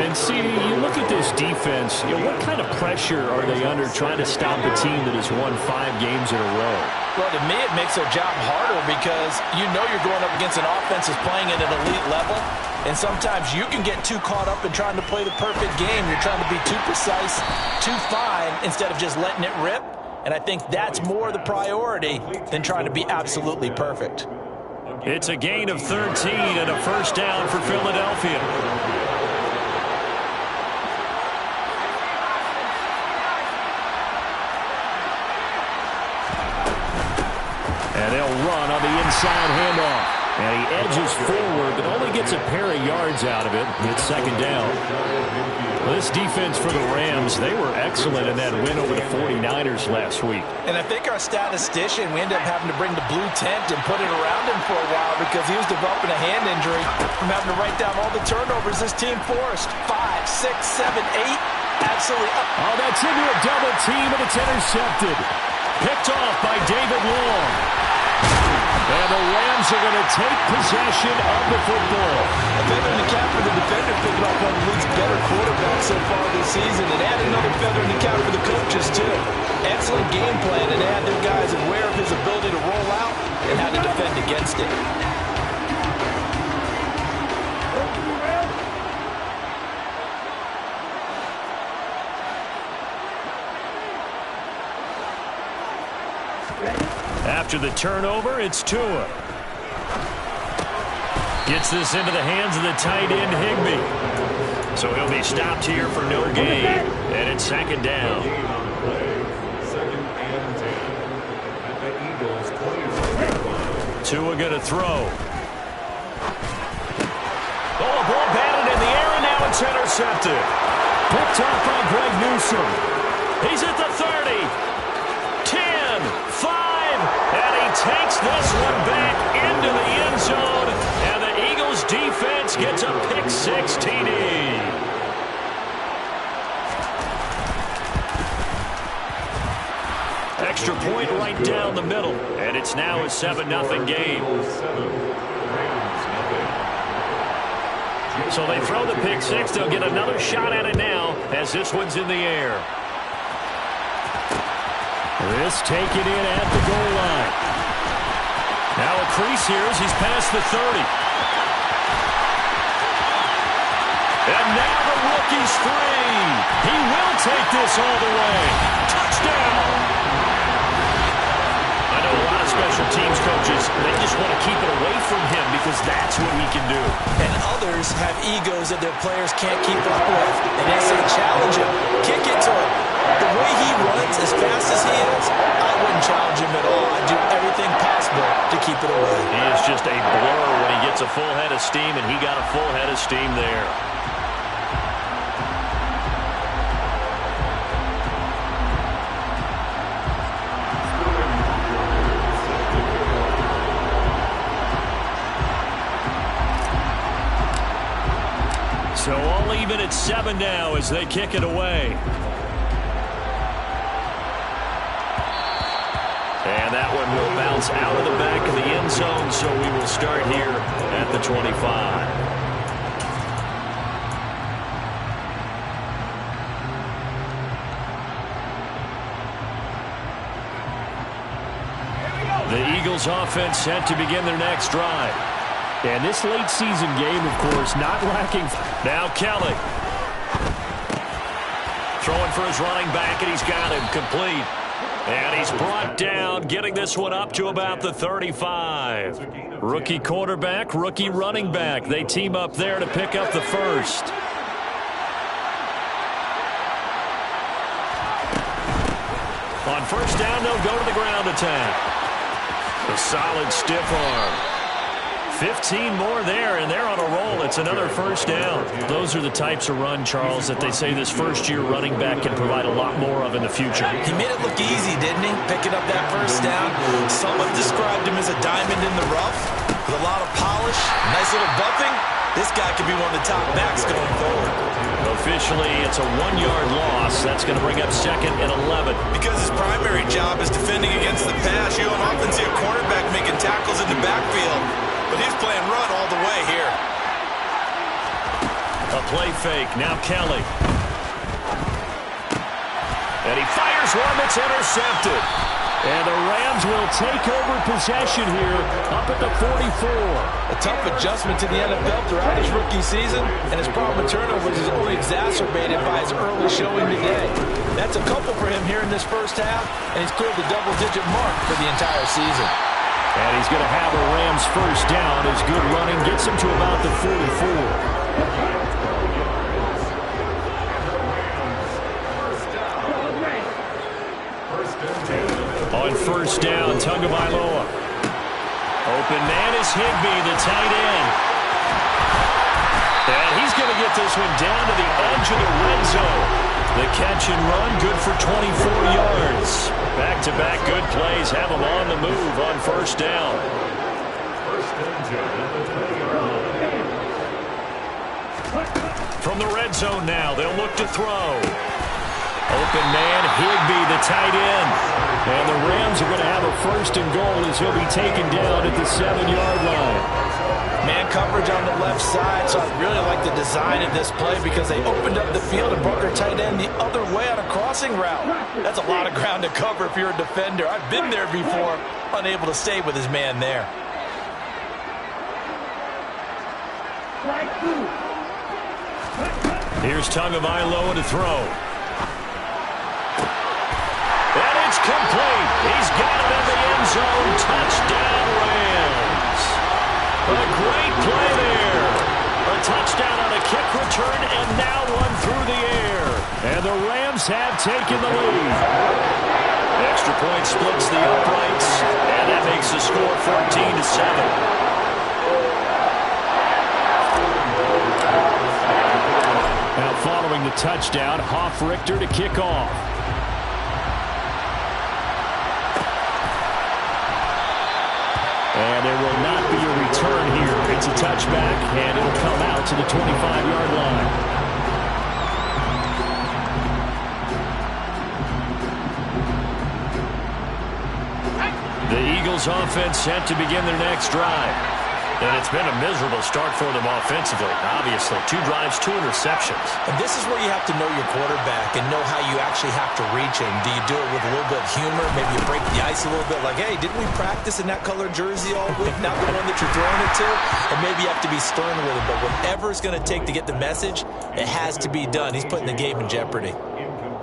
And see, you look at this defense, what kind of pressure are they under trying to stop a team that has won 5 games in a row? Well, to me, it makes their job harder because you know you're going up against an offense that's playing at an elite level. And sometimes you can get too caught up in trying to play the perfect game. You're trying to be too precise, too fine, instead of just letting it rip. And I think that's more the priority than trying to be absolutely perfect. It's a gain of 13 and a first down for Philadelphia. And they'll run on the inside handoff. And he edges forward, but only gets a pair of yards out of it. It's second down. Well, this defense for the Rams, they were excellent in that win over the 49ers last week. And I think our statistician, we ended up having to bring the blue tent and put it around him for a while because he was developing a hand injury from having to write down all the turnovers this team forced. 5, 6, 7, 8. Absolutely. Oh, that's into a double team, and it's intercepted. Picked off by David Long. And the Rams are going to take possession of the football. A feather in the cap for the defender, picking off one of the league's better quarterbacks so far this season. And add another feather in the cap for the coaches, too. Excellent game plan, and they had their guys aware of his ability to roll out and how to defend against it. After the turnover, it's Tua. Gets this into the hands of the tight end, Higbee. So he'll be stopped here for no gain. And it's second down. Tua going to throw. Oh, ball batted in the air, and now it's intercepted. Picked off by Greg Newsome. He's at the 30. 10, 5. And he takes this one back into the end zone. And the Eagles defense gets a pick-6 TD. Extra point right down the middle. And it's now a 7-0 game. So they throw the pick-6. They'll get another shot at it now as this one's in the air. This taken in at the goal line. Now a crease here as he's past the 30. And now the rookie's free. He will take this all the way. Touchdown. I know a lot of special teams coaches, they just want to keep it away from him because that's what he can do. And others have egos that their players can't keep up with. And they say, challenge him. Kick it to him. The way he runs, as fast as he is, I wouldn't challenge him at all. I'd do everything possible to keep it away. He is just a blur when he gets a full head of steam, and he got a full head of steam there. So all even at 7 now as they kick it away. And that one will bounce out of the back of the end zone, so we will start here at the 25. The Eagles offense set to begin their next drive. And this late season game, of course, not lacking. Now Kelly. Throwing for his running back, and he's got him complete. And he's brought down, getting this one up to about the 35. Rookie quarterback, rookie running back. They team up there to pick up the first. On first down, they'll go to the ground attack. A solid stiff arm. 15 more there, and they're on a roll. It's another first down. Those are the types of run, Charles, that they say this first-year running back can provide a lot more of in the future. He made it look easy, didn't he? Picking up that first down. Someone described him as a diamond in the rough with a lot of polish, nice little buffing. This guy could be one of the top backs going forward. Officially, it's a 1-yard loss. That's going to bring up second and 11. Because his primary job is defending against the pass, you don't often see a cornerback making tackles in the backfield. But he's playing run all the way here. A play fake. Now Kelly. And he fires one that's intercepted. And the Rams will take over possession here up at the 44. A tough adjustment to the NFL throughout his rookie season, and his problem with turnovers is only exacerbated by his early showing today. That's a couple for him here in this first half, and he's cleared the double-digit mark for the entire season. And he's going to have a Rams first down. His good running gets him to about the 44. On first down, Tagovailoa. Open man is Higbee, the tight end. And he's going to get this one down to the edge of the red zone. The catch and run, good for 24 yards. Back-to-back good plays have him on the move on first down. From the red zone now, they'll look to throw. Open man, Higbee, the tight end. And the Rams are going to have a first and goal as he'll be taken down at the 7-yard line. Man coverage on the left side, so I really like the design of this play because they opened up the field and brought their tight end the other way on a crossing route. That's a lot of ground to cover if you're a defender. I've been there before, unable to stay with his man there. Here's Tagovailoa to throw. And it's complete. He's got it in the end zone. Touchdown, Rams. A great play there. A touchdown on a kick return, and now one through the air. And the Rams have taken the lead. Extra point splits the uprights, and that makes the score 14-7. Now following the touchdown, Hoff-Richter to kick off. And there will not be a return here. It's a touchback, and it'll come out to the 25-yard line. The Eagles offense set to begin their next drive. And it's been a miserable start for them offensively, obviously. 2 drives, 2 interceptions. And this is where you have to know your quarterback and know how you actually have to reach him. Do you do it with a little bit of humor? Maybe you break the ice a little bit like, hey, didn't we practice in that color jersey all week? Not the one that you're throwing it to? And maybe you have to be stern with him. But whatever it's going to take to get the message, it has to be done. He's putting the game in jeopardy.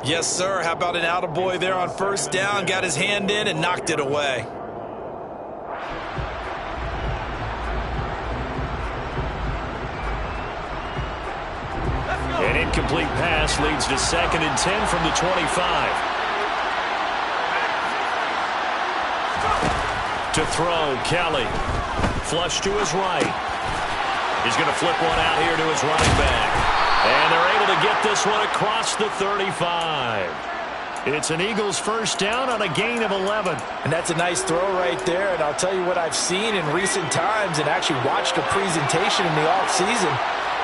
Yes, sir. How about an attaboy there on first down? Got his hand in and knocked it away. An incomplete pass leads to 2nd and 10 from the 25. To throw, Kelly. Flush to his right. He's going to flip one out here to his running back. And they're able to get this one across the 35. It's an Eagles first down on a gain of 11. And that's a nice throw right there. And I'll tell you what I've seen in recent times and actually watched a presentation in the offseason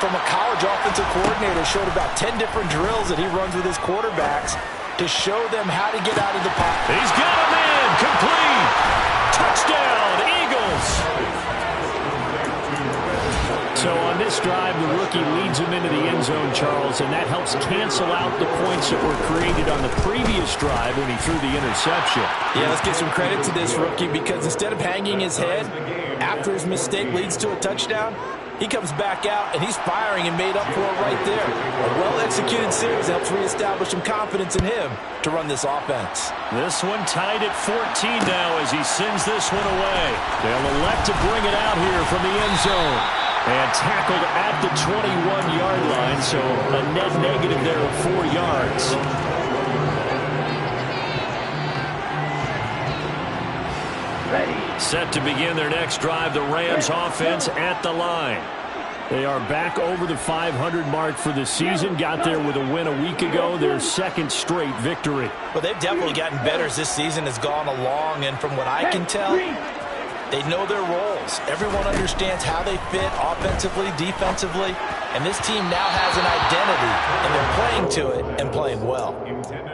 from a college offensive coordinator. Showed about 10 different drills that he runs with his quarterbacks to show them how to get out of the pocket. He's got him in. Complete. Touchdown, Eagles. So on this drive, the rookie leads him into the end zone, Charles, and that helps cancel out the points that were created on the previous drive when he threw the interception. Yeah, let's give some credit to this rookie because instead of hanging his head after his mistake leads to a touchdown, He comes back out, and he's firing and made up for it right there. A well-executed series helps reestablish some confidence in him to run this offense. This one tied at 14 now as he sends this one away. They'll elect to bring it out here from the end zone. And tackled at the 21-yard line, so a net negative there of 4 yards. Set to begin their next drive, the Rams offense at the line. They are back over the 500 mark for the season. Got there with a win a week ago, their second straight victory. Well, they've definitely gotten better as this season has gone along, and from what I can tell, they know their roles. Everyone understands how they fit offensively, defensively, and this team now has an identity, and they're playing to it and playing well.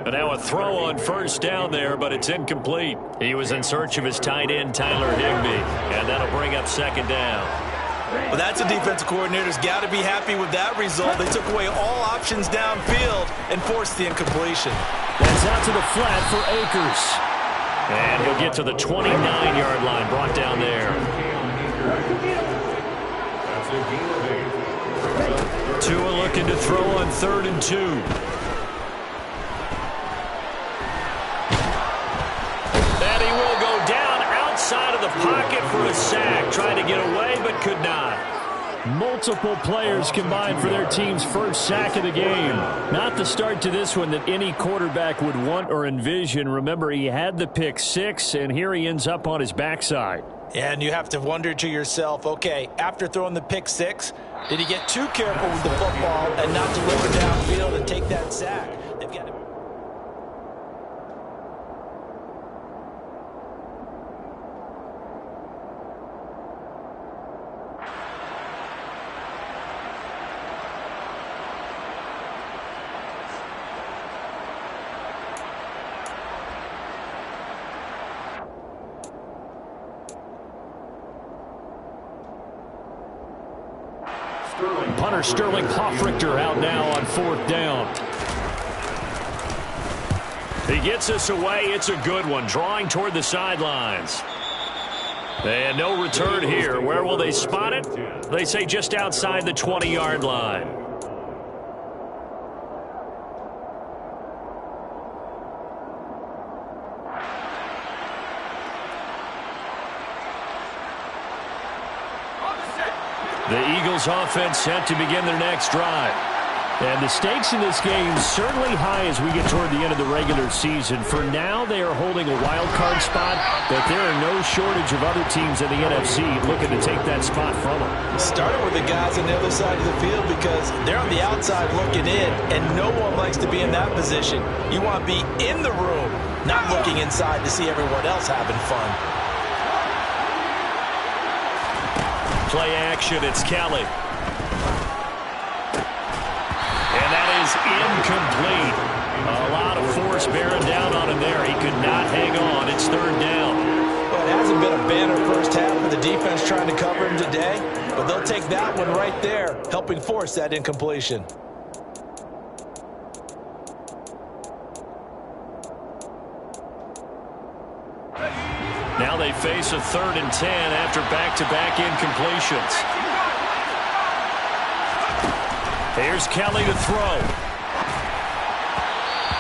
But now a throw on first down there, but it's incomplete. He was in search of his tight end, Tyler Higbee, and that'll bring up second down. Well, that's a defensive coordinator's got to be happy with that result. They took away all options downfield and forced the incompletion. That's out to the flat for Akers. And he'll get to the 29-yard line, brought down there. Tua looking to throw on 3rd and 2. And he will go down outside of the pocket for a sack. Trying to get away, but could not. Multiple players combined for their team's first sack of the game. Not the start to this one that any quarterback would want or envision. Remember, he had the pick 6, and here he ends up on his backside. And you have to wonder to yourself, okay, after throwing the pick 6, did he get too careful with the football and not deliver downfield and take that sack? They've got to... Punter Sterling Hoffrichter out now on 4th down. He gets us away. It's a good one. Drawing toward the sidelines. And no return here. Where will they spot it? They say just outside the 20-yard line. The Eagles offense set to begin their next drive. And the stakes in this game certainly high as we get toward the end of the regular season. For now, they are holding a wild card spot, but there are no shortage of other teams in the NFC looking to take that spot from them. Starting with the guys on the other side of the field because they're on the outside looking in, and no one likes to be in that position. You want to be in the room, not looking inside to see everyone else having fun. Play action, it's Kelly. And that is incomplete. A lot of force bearing down on him there. He could not hang on. It's 3rd down. Well, it hasn't been a banner first half for the defense trying to cover him today, but they'll take that one right there, helping force that incompletion. Now they face a 3rd and 10 after back-to-back incompletions. Here's Kelly to throw.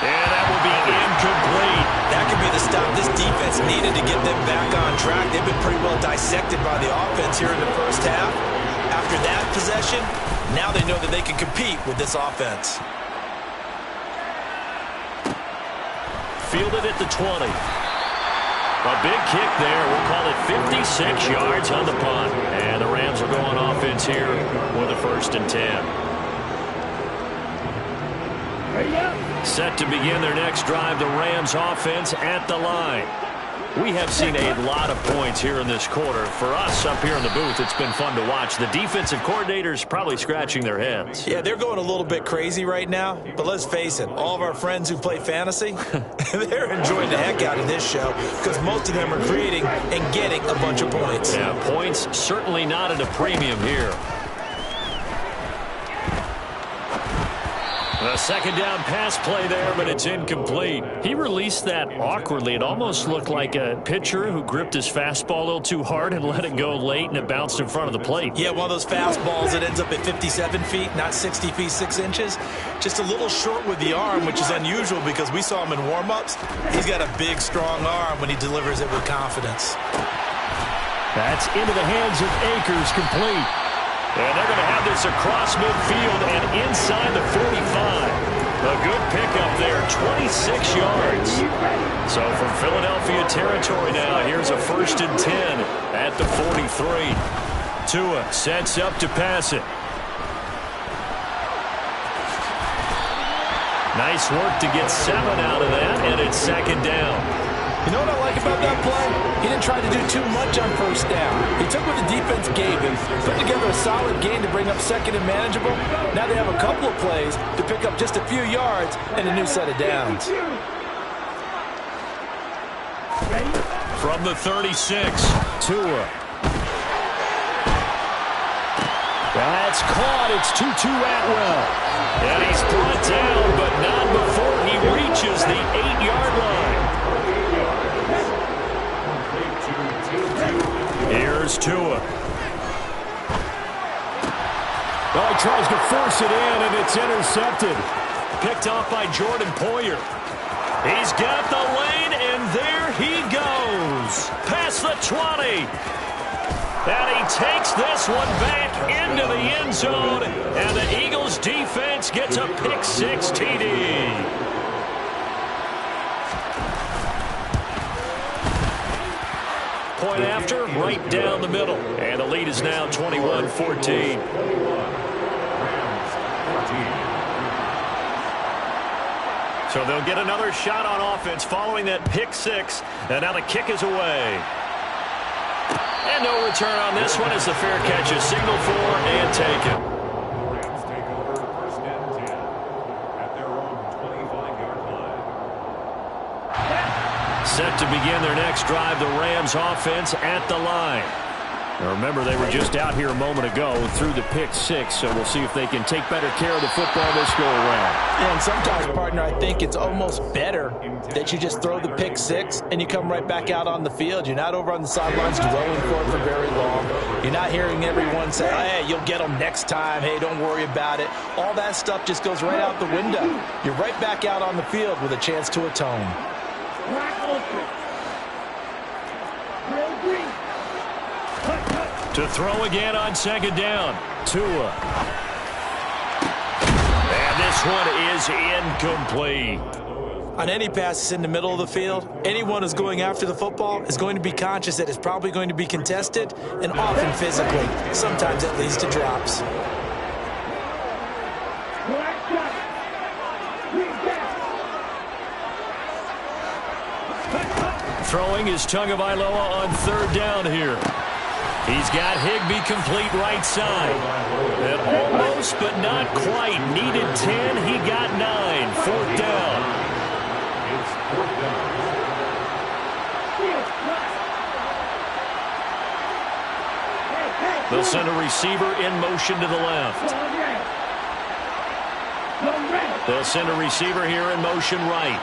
And that will be incomplete. That could be the stop this defense needed to get them back on track. They've been pretty well dissected by the offense here in the first half. After that possession, now they know that they can compete with this offense. Fielded at the 20. A big kick there. We'll call it 56 yards on the punt. And the Rams are going offense here with a 1st and 10. Set to begin their next drive, the Rams offense at the line. We have seen a lot of points here in this quarter. For us up here in the booth, it's been fun to watch. The defensive coordinators probably scratching their heads. Yeah, they're going a little bit crazy right now. But let's face it, all of our friends who play fantasy, they're enjoying the heck out of this show because most of them are creating and getting a bunch of points. Yeah, points certainly not at a premium here. The second down pass play there, but it's incomplete. He released that awkwardly. It almost looked like a pitcher who gripped his fastball a little too hard and let it go late, and it bounced in front of the plate. Yeah, one of those fastballs that ends up at 57 feet, not 60 feet, 6 inches. Just a little short with the arm, which is unusual because we saw him in warm-ups. He's got a big, strong arm when he delivers it with confidence. That's into the hands of Akers, complete. And they're going to have this across midfield and inside the 45. A good pickup there, 26 yards. So from Philadelphia territory now, here's a 1st and 10 at the 43. Tua sets up to pass it. Nice work to get 7 out of that, and it's 2nd down. You know what I like about that play? He didn't try to do too much on 1st down. He took what the defense gave him, put together a solid gain to bring up 2nd and manageable. Now they have a couple of plays to pick up just a few yards and a new set of downs. From the 36, Tua. That's caught. It's Tutu Atwell. And he's brought down, but not before he reaches the 8-yard line. Here's Tua. Oh, he tries to force it in, and it's intercepted. Picked off by Jordan Poyer. He's got the lane, and there he goes. Past the 20. And he takes this one back into the end zone. And the Eagles defense gets a pick-6 TD. Point after, right down the middle. And the lead is now 21-14. So they'll get another shot on offense following that pick-6. And now the kick is away. And no return on this one as the fair catch is signaled for and taken. Rams take over 1st and 10 at their own 25-yard line. Set to begin their next drive, the Rams offense at the line. Now remember, they were just out here a moment ago through the pick-6, so we'll see if they can take better care of the football this go-around. And sometimes, partner, I think it's almost better that you just throw the pick-6 and you come right back out on the field. You're not over on the sidelines dwelling for it for very long. You're not hearing everyone say, hey, you'll get them next time. Hey, don't worry about it. All that stuff just goes right out the window. You're right back out on the field with a chance to atone. To throw again on 2nd down. Tua. And this one is incomplete. On any pass that's in the middle of the field, anyone who's going after the football is going to be conscious that it's probably going to be contested and often physically. Sometimes that leads to drops. Throwing is Tagovailoa on 3rd down here. He's got Higbee complete right side. And almost but not quite. Needed 10. He got 9. 4th down. It's 4th down. They'll send a receiver in motion to the left. They'll send a receiver here in motion right.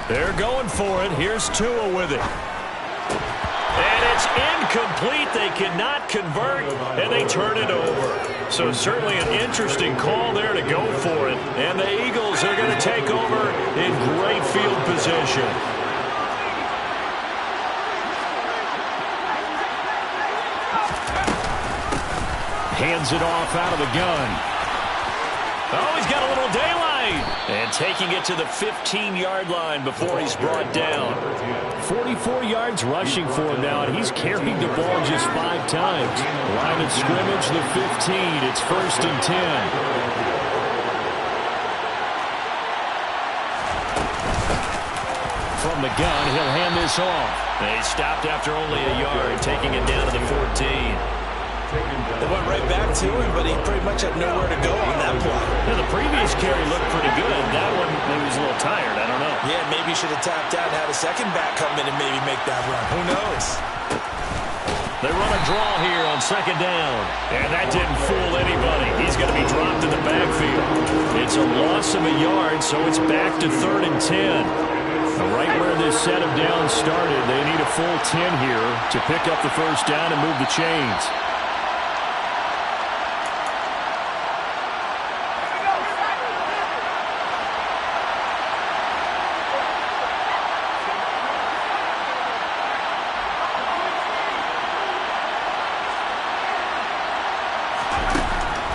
They're going for it. Here's Tua with it. And it's incomplete. They cannot convert, and they turn it over. So certainly an interesting call there to go for it. And the Eagles are going to take over in great field position. Hands it off out of the gun. Oh, he's got a little daylight. And taking it to the 15-yard line before he's brought down. 44 yards rushing for him now, and he's carried the ball just 5 times. Line of scrimmage, the 15. It's 1st and 10. From the gun, he'll hand this off. They stopped after only a yard, taking it down to the 14. They went right back to him, but he pretty much had nowhere to go on that play. Yeah, the previous carry looked pretty good. That one, maybe he was a little tired. I don't know. Yeah, maybe he should have tapped out and had a second back come in and maybe make that run. Who knows? They run a draw here on second down. And that didn't fool anybody. He's going to be dropped in the backfield. It's a loss of a yard, so it's back to 3rd and 10. Right where this set of downs started, they need a full 10 here to pick up the first down and move the chains.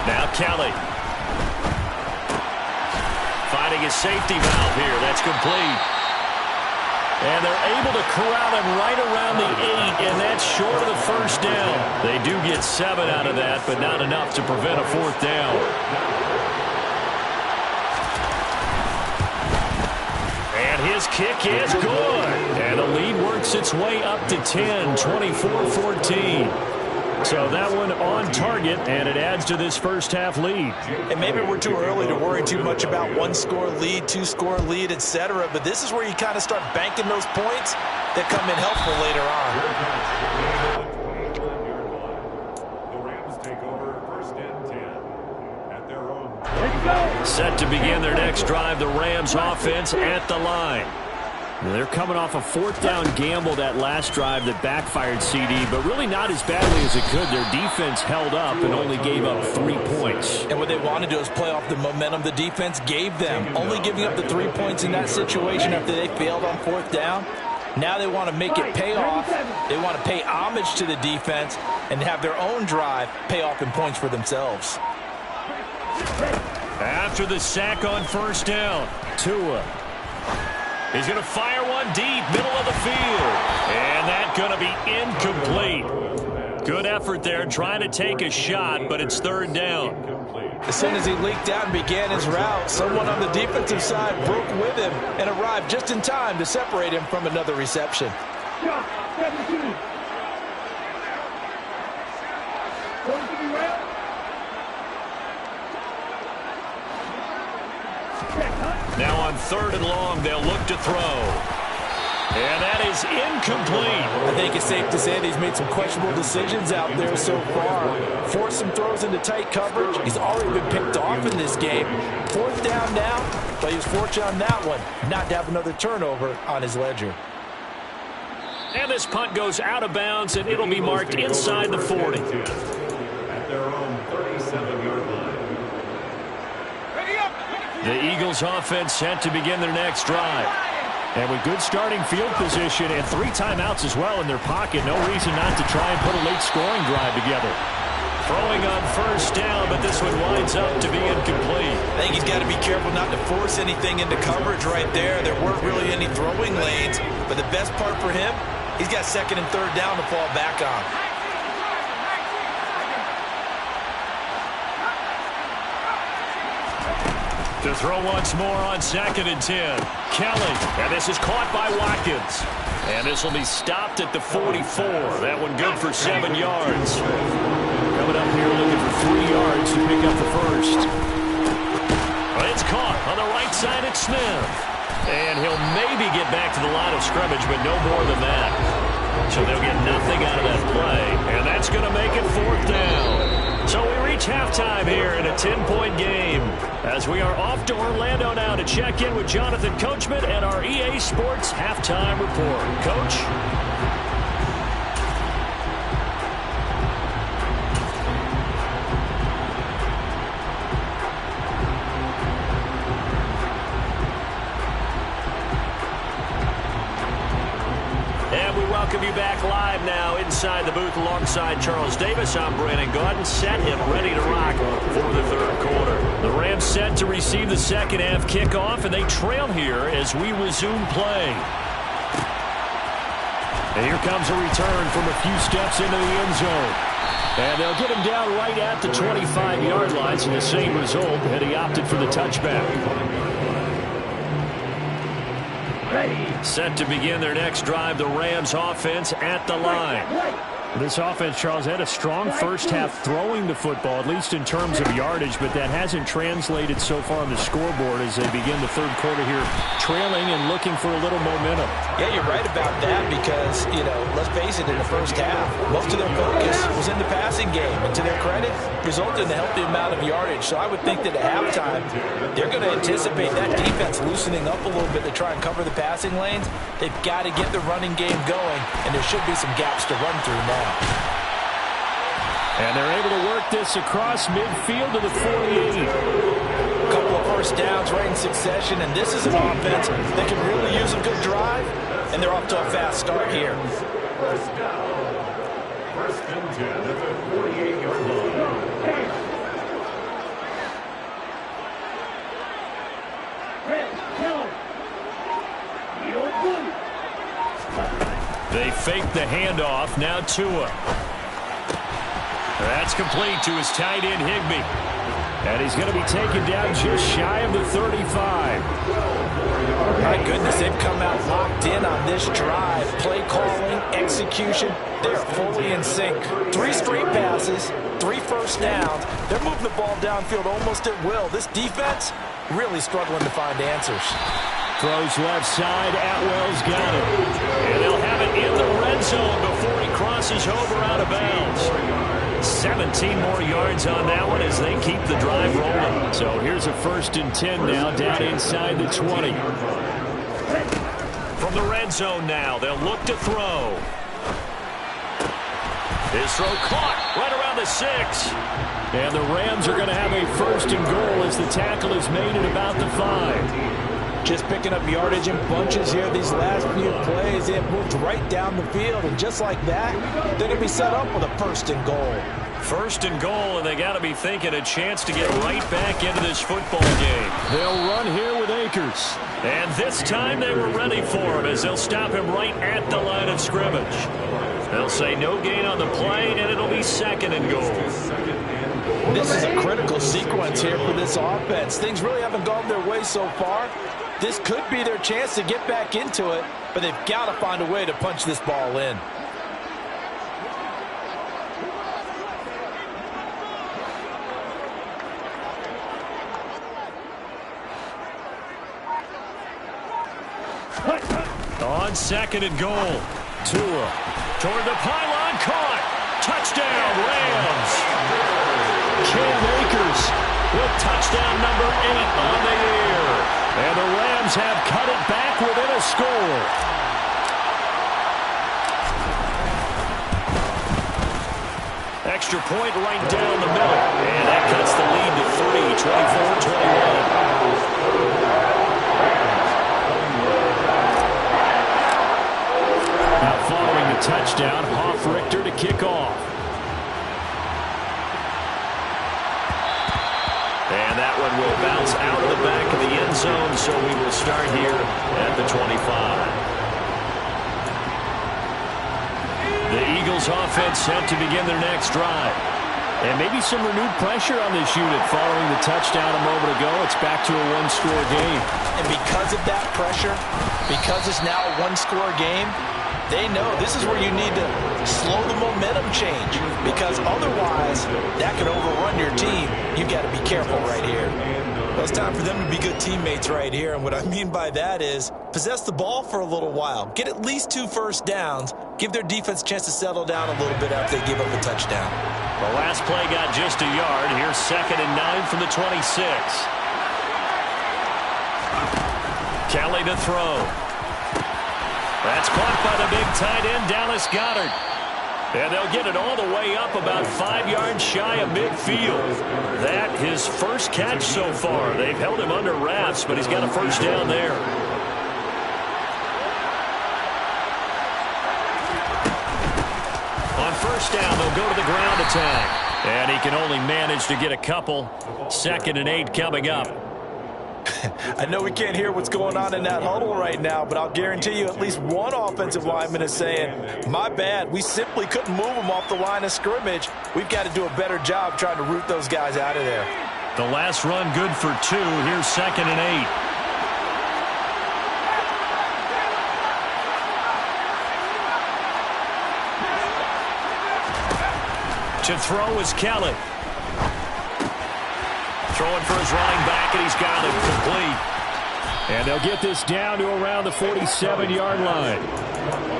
Now Kelly. Finding his safety valve here. That's complete. And they're able to corral him right around the 8, and that's short of the first down. They do get 7 out of that, but not enough to prevent a 4th down. And his kick is good. And the lead works its way up to 10, 24-14. So that one on target, and it adds to this first half lead. And maybe we're too early to worry too much about 1-score lead, 2-score lead, etc. But this is where you kind of start banking those points that come in helpful later on. The Rams take over 1st and 10 at their own. Set to begin their next drive, the Rams offense at the line. They're coming off a 4th down gamble that last drive that backfired CD, but really not as badly as it could. Their defense held up and only gave up 3 points. And what they want to do is play off the momentum the defense gave them. Only giving up the 3 points in that situation after they failed on 4th down. Now they want to make it pay off. They want to pay homage to the defense and have their own drive pay off in points for themselves. After the sack on 1st down, Tua. He's going to fire one deep, middle of the field. And that's going to be incomplete. Good effort there trying to take a shot, but it's 3rd down. As soon as he leaked out and began his route, someone on the defensive side broke with him and arrived just in time to separate him from another reception. Now on 3rd and long, they'll look to throw. And that is incomplete. I think it's safe to say that he's made some questionable decisions out there so far. Forced some throws into tight coverage. He's already been picked off in this game. 4th down now, but he was fortunate on that one not to have another turnover on his ledger. And this punt goes out of bounds, and it'll be marked inside the 40. At their own 37-yard line. The Eagles offense set to begin their next drive. And with good starting field position and 3 timeouts as well in their pocket, no reason not to try and put a late scoring drive together. Throwing on 1st down, but this one winds up to be incomplete. I think he's got to be careful not to force anything into coverage right there. There weren't really any throwing lanes, but the best part for him, he's got 2nd and 3rd down to fall back on. To throw once more on 2nd and 10. Kelly, and this is caught by Watkins. And this will be stopped at the 44. That one good for 7 yards. Coming up here looking for 3 yards to pick up the first. But it's caught on the right side at Smith. And he'll maybe get back to the line of scrimmage, but no more than that. So they'll get nothing out of that play. And that's going to make it 4th down. So we reach halftime here in a 10-point game as we are off to Orlando now to check in with Jonathan Coachman and our EA Sports Halftime Report. Coach? Welcome you back live now inside the booth alongside Charles Davis. I'm Brandon Gaudin, set and ready to rock for the 3rd quarter. The Rams set to receive the 2nd half kickoff, and they trail here as we resume play. And here comes a return from a few steps into the end zone. And they'll get him down right at the 25-yard line, so the same result, and he opted for the touchback. Set to begin their next drive, the Rams offense at the line. This offense, Charles, had a strong first half throwing the football, at least in terms of yardage, but that hasn't translated so far on the scoreboard as they begin the third quarter here, trailing and looking for a little momentum. Yeah, you're right about that because, let's face it, in the first half, most of their focus was in the passing game. And to their credit, resulted in a healthy amount of yardage. So I would think that at halftime, they're going to anticipate that defense loosening up a little bit to try and cover the passing lanes. They've got to get the running game going, and there should be some gaps to run through now. And they're able to work this across midfield to the 48. A couple of first downs right in succession, and this is an offense that can really use a good drive, and they're off to a fast start here. First down. First and 10 at the 48-yard line. They fake the handoff. Now Tua. That's complete to his tight end, Higbee. And he's going to be taken down just shy of the 35. My goodness, they've come out locked in on this drive. Play calling, execution, they're fully in sync. 3 straight passes, 3 first downs. They're moving the ball downfield almost at will. This defense really struggling to find answers. Throws left side. Atwell's got it. And they'll have it in the red zone before he crosses over out of bounds. 17 more yards on that one as they keep the drive rolling. So here's a 1st and 10 now down inside the 20. From the red zone now, they'll look to throw. His throw caught right around the 6. And the Rams are going to have a 1st and goal as the tackle is made at about the 5. Just picking up yardage in bunches here. These last few plays, they have moved right down the field. And just like that, they're going to be set up with a 1st and goal. 1st and goal, and they got to be thinking a chance to get right back into this football game. They'll run here with Akers. And this time they were ready for him as they'll stop him right at the line of scrimmage. They'll say no gain on the play, and it'll be 2nd and goal. This is a critical sequence here for this offense. Things really haven't gone their way so far. This could be their chance to get back into it, but they've got to find a way to punch this ball in. On 2nd and goal. Tua toward the pylon, caught. Touchdown, Rams. Cam Akers with touchdown number 8 on the year. And the Rams have cut it back within a score. Extra point right down the middle. And that cuts the lead to 3, 24-21. Now following the touchdown, Richter to kick off. And that one will bounce out of the back of the end zone, so we will start here at the 25. The Eagles offense set to begin their next drive. And maybe some renewed pressure on this unit following the touchdown a moment ago. It's back to a one-score game. And because of that pressure, because it's now a one-score game, they know this is where you need to slow the momentum change, because otherwise that could overrun your team. You've got to be careful right here. Well, it's time for them to be good teammates right here, and what I mean by that is possess the ball for a little while, get at least 2 first downs, give their defense a chance to settle down a little bit after they give up a touchdown. The last play got just a yard. Here's 2nd and 9 from the 26. Kelly to throw. That's caught by the big tight end, Dallas Goedert. And they'll get it all the way up about 5 yards shy of midfield. That his first catch so far. They've held him under wraps, but he's got a first down there. On first down, they'll go to the ground attack. And he can only manage to get a couple. 2nd and 8 coming up. I know we can't hear what's going on in that huddle right now, but I'll guarantee you at least one offensive lineman is saying, my bad, we simply couldn't move them off the line of scrimmage. We've got to do a better job trying to root those guys out of there. The last run good for 2. Here's 2nd and 8. To throw is Kelly. Throwing for his running back, and he's got it complete. And they'll get this down to around the 47-yard line.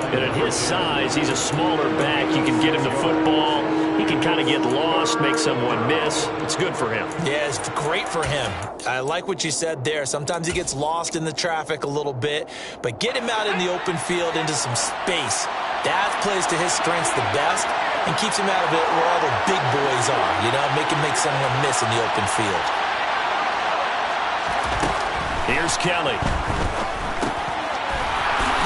And at his size, he's a smaller back. You can get him the football. He can kind of get lost, make someone miss. It's good for him. Yeah, it's great for him. I like what you said there. Sometimes he gets lost in the traffic a little bit, but get him out in the open field into some space. That plays to his strengths the best and keeps him out of it where all the big boys are, you know, make someone miss in the open field. Here's Kelly.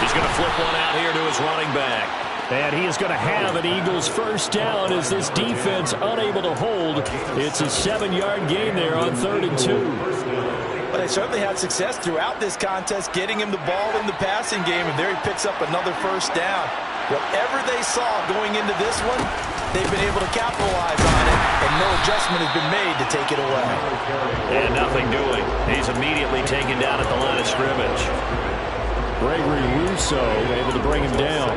He's going to flip one out here to his running back. And he is going to have an Eagles first down as this defense unable to hold. It's a 7-yard gain there on 3rd and 2. But they certainly had success throughout this contest, getting him the ball in the passing game, and there he picks up another first down. Whatever they saw going into this one, they've been able to capitalize on it, and no adjustment has been made to take it away. And nothing doing. He's immediately taken down at the line of scrimmage. Gregory Rousseau able to bring him down.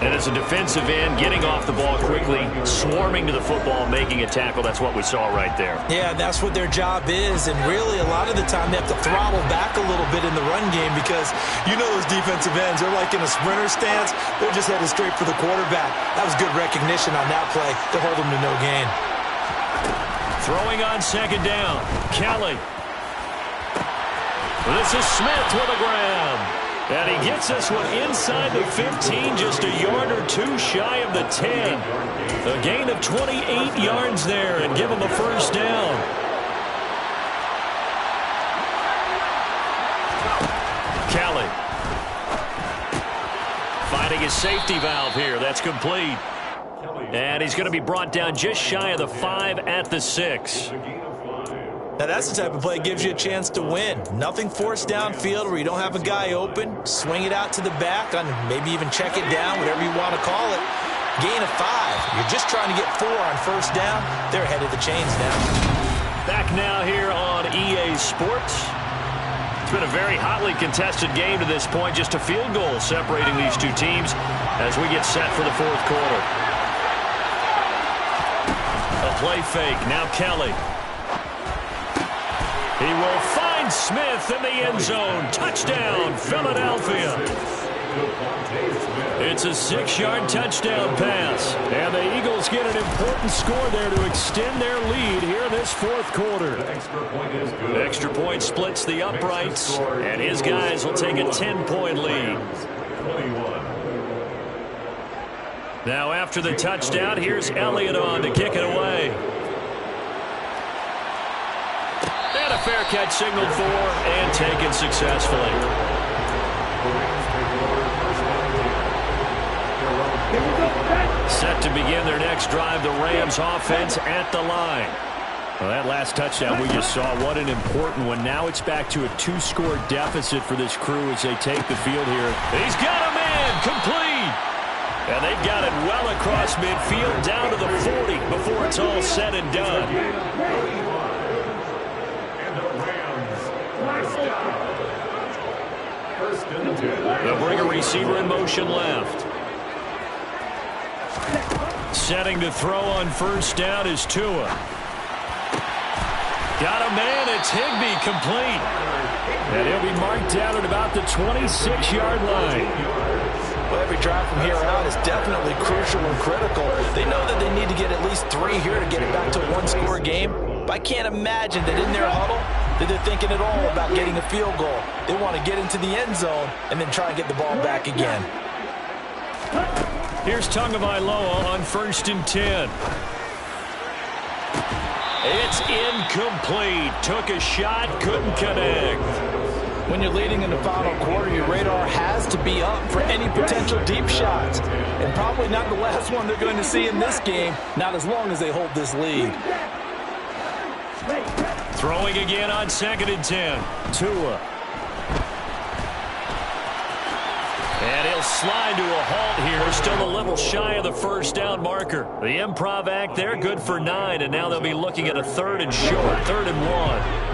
And as a defensive end, getting off the ball quickly, swarming to the football, making a tackle, that's what we saw right there. Yeah, that's what their job is, and really a lot of the time they have to throttle back a little bit in the run game because you know those defensive ends, they're like in a sprinter stance. They're just headed straight for the quarterback. That was good recognition on that play to hold them to no gain. Throwing on 2nd down, Kelly. This is Smith with a grab. And he gets this one inside the 15, just a yard or two shy of the 10. A gain of 28 yards there and give him a first down. Kelly. Finding his safety valve here. That's complete. And he's going to be brought down just shy of the 5 at the 6. Now, that's the type of play that gives you a chance to win. Nothing forced downfield where you don't have a guy open. Swing it out to the back, on maybe even check it down, whatever you want to call it. Gain of 5. You're just trying to get 4 on first down. They're ahead of the chains now. Back now here on EA Sports. It's been a very hotly contested game to this point. Just a field goal separating these two teams as we get set for the 4th quarter. A play fake. Now Kelly. He will find Smith in the end zone. Touchdown, Philadelphia. It's a 6-yard touchdown pass. And the Eagles get an important score there to extend their lead here in this 4th quarter. Extra point splits the uprights, and his guys will take a 10-point lead. Now after the touchdown, here's Elliott on to kick it away. And a fair catch signaled for and taken successfully. Set to begin their next drive, the Rams offense at the line. Well, that last touchdown we just saw, what an important one. Now it's back to a 2-score deficit for this crew as they take the field here. He's got a man complete. And they've got it well across midfield down to the 40 before it's all said and done. They'll bring a receiver in motion left. Setting to throw on first down is Tua. Got a man, it's Higbee, complete. And he'll be marked down at about the 26-yard line. Well, every drive from here out is definitely crucial and critical. They know that they need to get at least 3 here to get it back to a 1-score game. But I can't imagine that in their huddle that they're thinking at all about getting a field goal. They want to get into the end zone and then try and get the ball back again. Here's Tagovailoa on 1st and 10. It's incomplete. Took a shot, couldn't connect. When you're leading in the final quarter, your radar has to be up for any potential deep shots. And probably not the last one they're going to see in this game, not as long as they hold this lead. Throwing again on 2nd and 10. Tua. And he'll slide to a halt here. Still a little shy of the first down marker. The improv act there, good for 9. And now they'll be looking at a 3rd and short. 3rd and 1.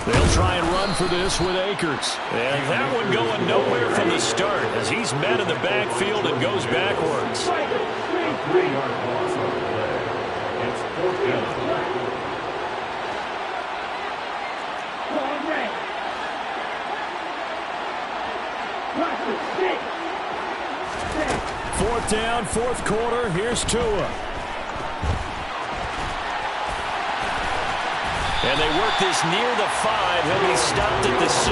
They'll try and run for this with Akers. And that one going nowhere from the start as he's met in the backfield and goes backwards. 3-yard loss on the play. It's 4th down. Fourth down, fourth quarter. Here's Tua. And they work this near the 5. He'll be stopped at the 6.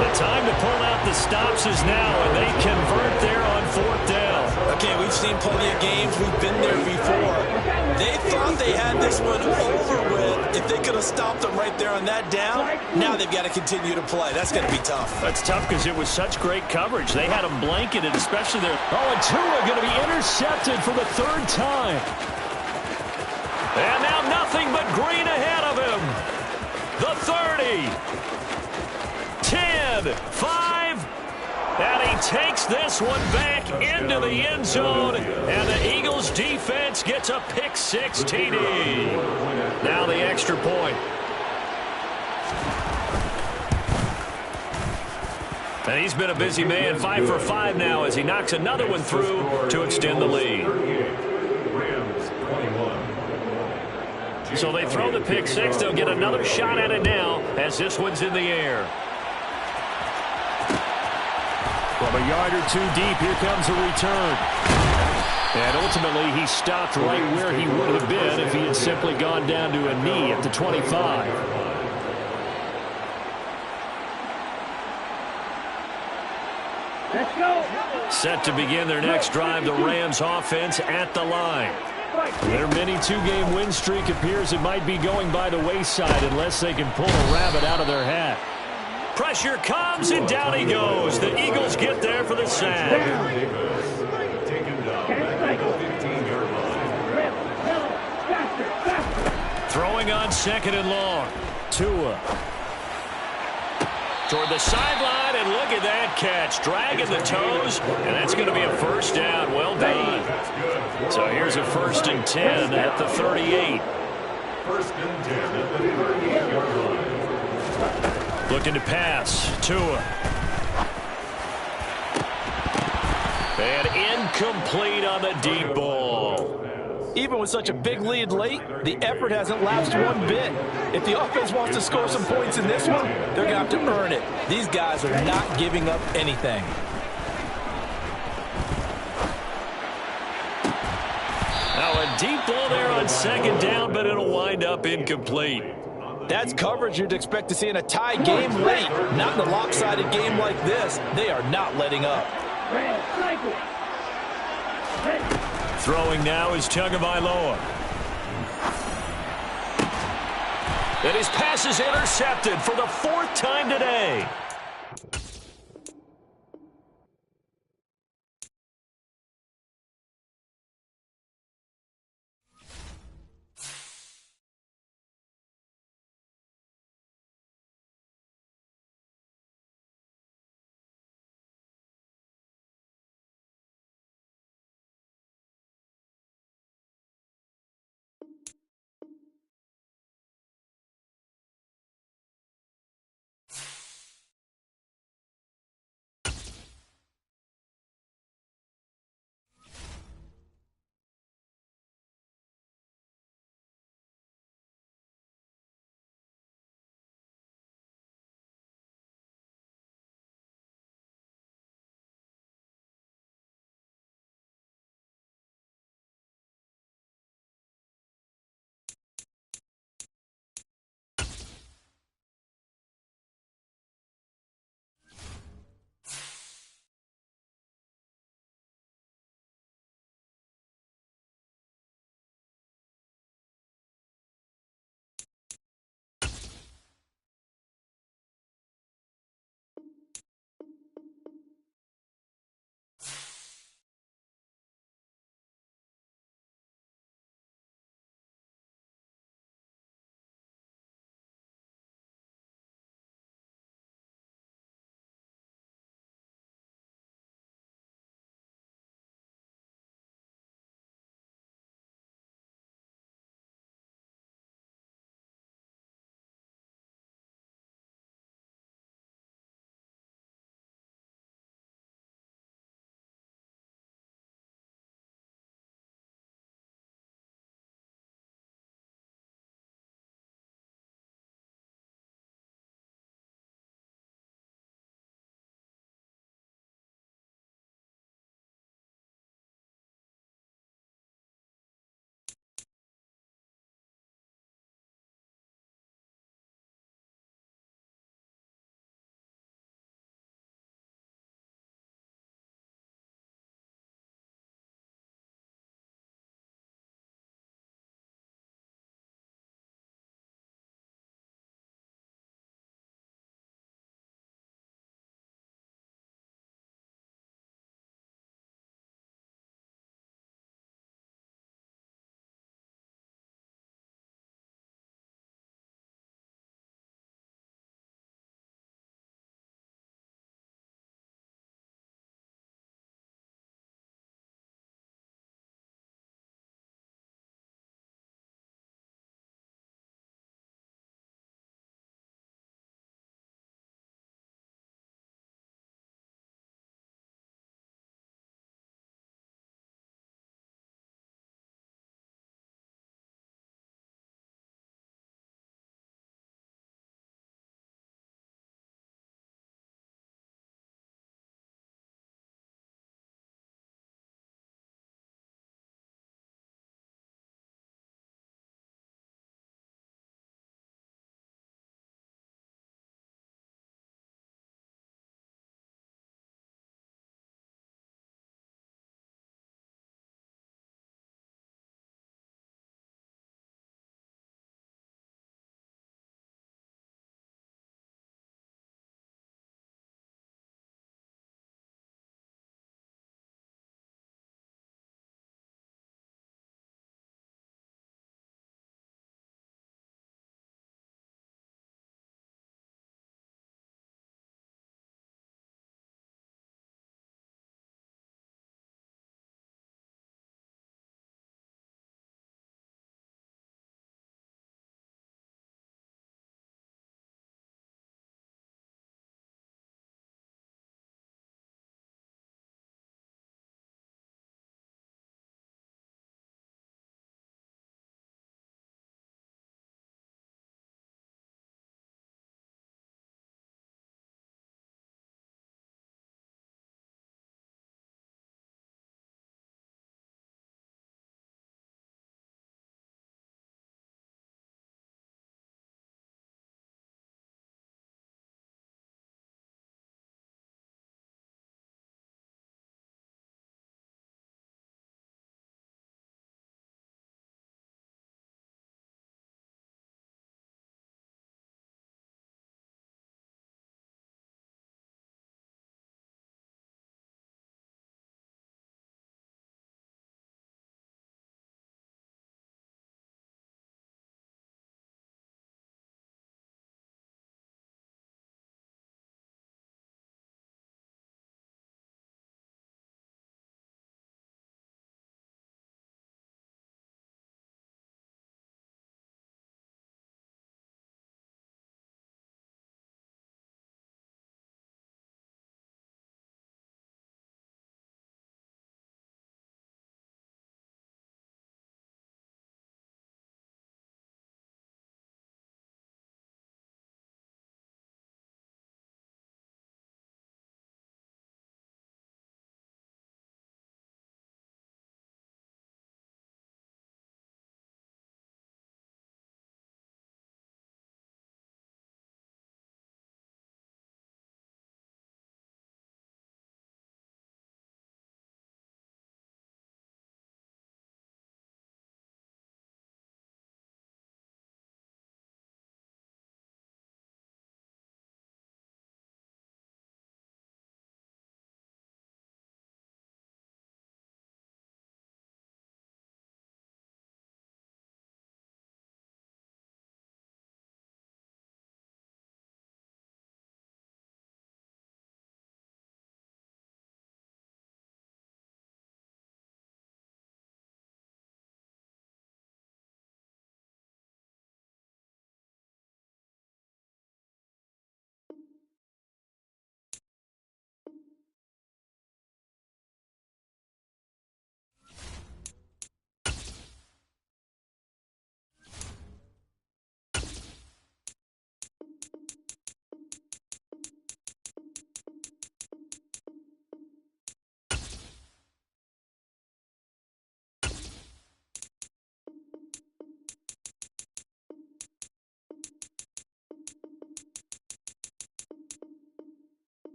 The time to pull out the stops is now, and they convert there on 4th down. Okay, we've seen plenty of games. We've been there before. They thought they had this one over with. If they could have stopped them right there on that down, now they've got to continue to play. That's going to be tough. That's tough because it was such great coverage. They had them blanketed, especially there. Oh, and Tua going to be intercepted for the 3rd time. And now nothing but green ahead of him. The 30. 10, 5. And he takes this one back into the end zone. And the Eagles defense gets a pick-6 TD. Now the extra point. And he's been a busy man, 5 for 5 now as he knocks another one through to extend the lead. So they throw the pick-6. They'll get another shot at it now as this one's in the air. From a yard or two deep, here comes a return. And ultimately, he stopped right where he would have been if he had simply gone down to a knee at the 25. Let's go. Set to begin their next drive, the Rams offense at the line. Their mini 2-game win streak appears it might be going by the wayside unless they can pull a rabbit out of their hat. Pressure comes, and down he goes. The Eagles get there for the sack. Throwing on 2nd and long. Tua. Toward the sideline, and look at that catch. Dragging the toes, and that's going to be a 1st down. Well done. So here's a 1st and 10 at the 38. 1st and 10 at the 38-yard line. Looking to pass. Tua. And incomplete on the deep ball. Even with such a big lead late, the effort hasn't lapsed one bit. If the offense wants to score some points in this one, they're going to have to earn it. These guys are not giving up anything. Now a deep ball there on 2nd down, but it'll wind up incomplete. That's coverage you'd expect to see in a tie game late. Not in a lopsided game like this. They are not letting up. Throwing now is Tagovailoa. And his pass is intercepted for the 4th time today.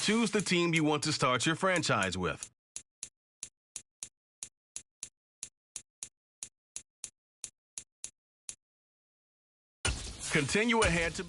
Choose the team you want to start your franchise with. Continue ahead to...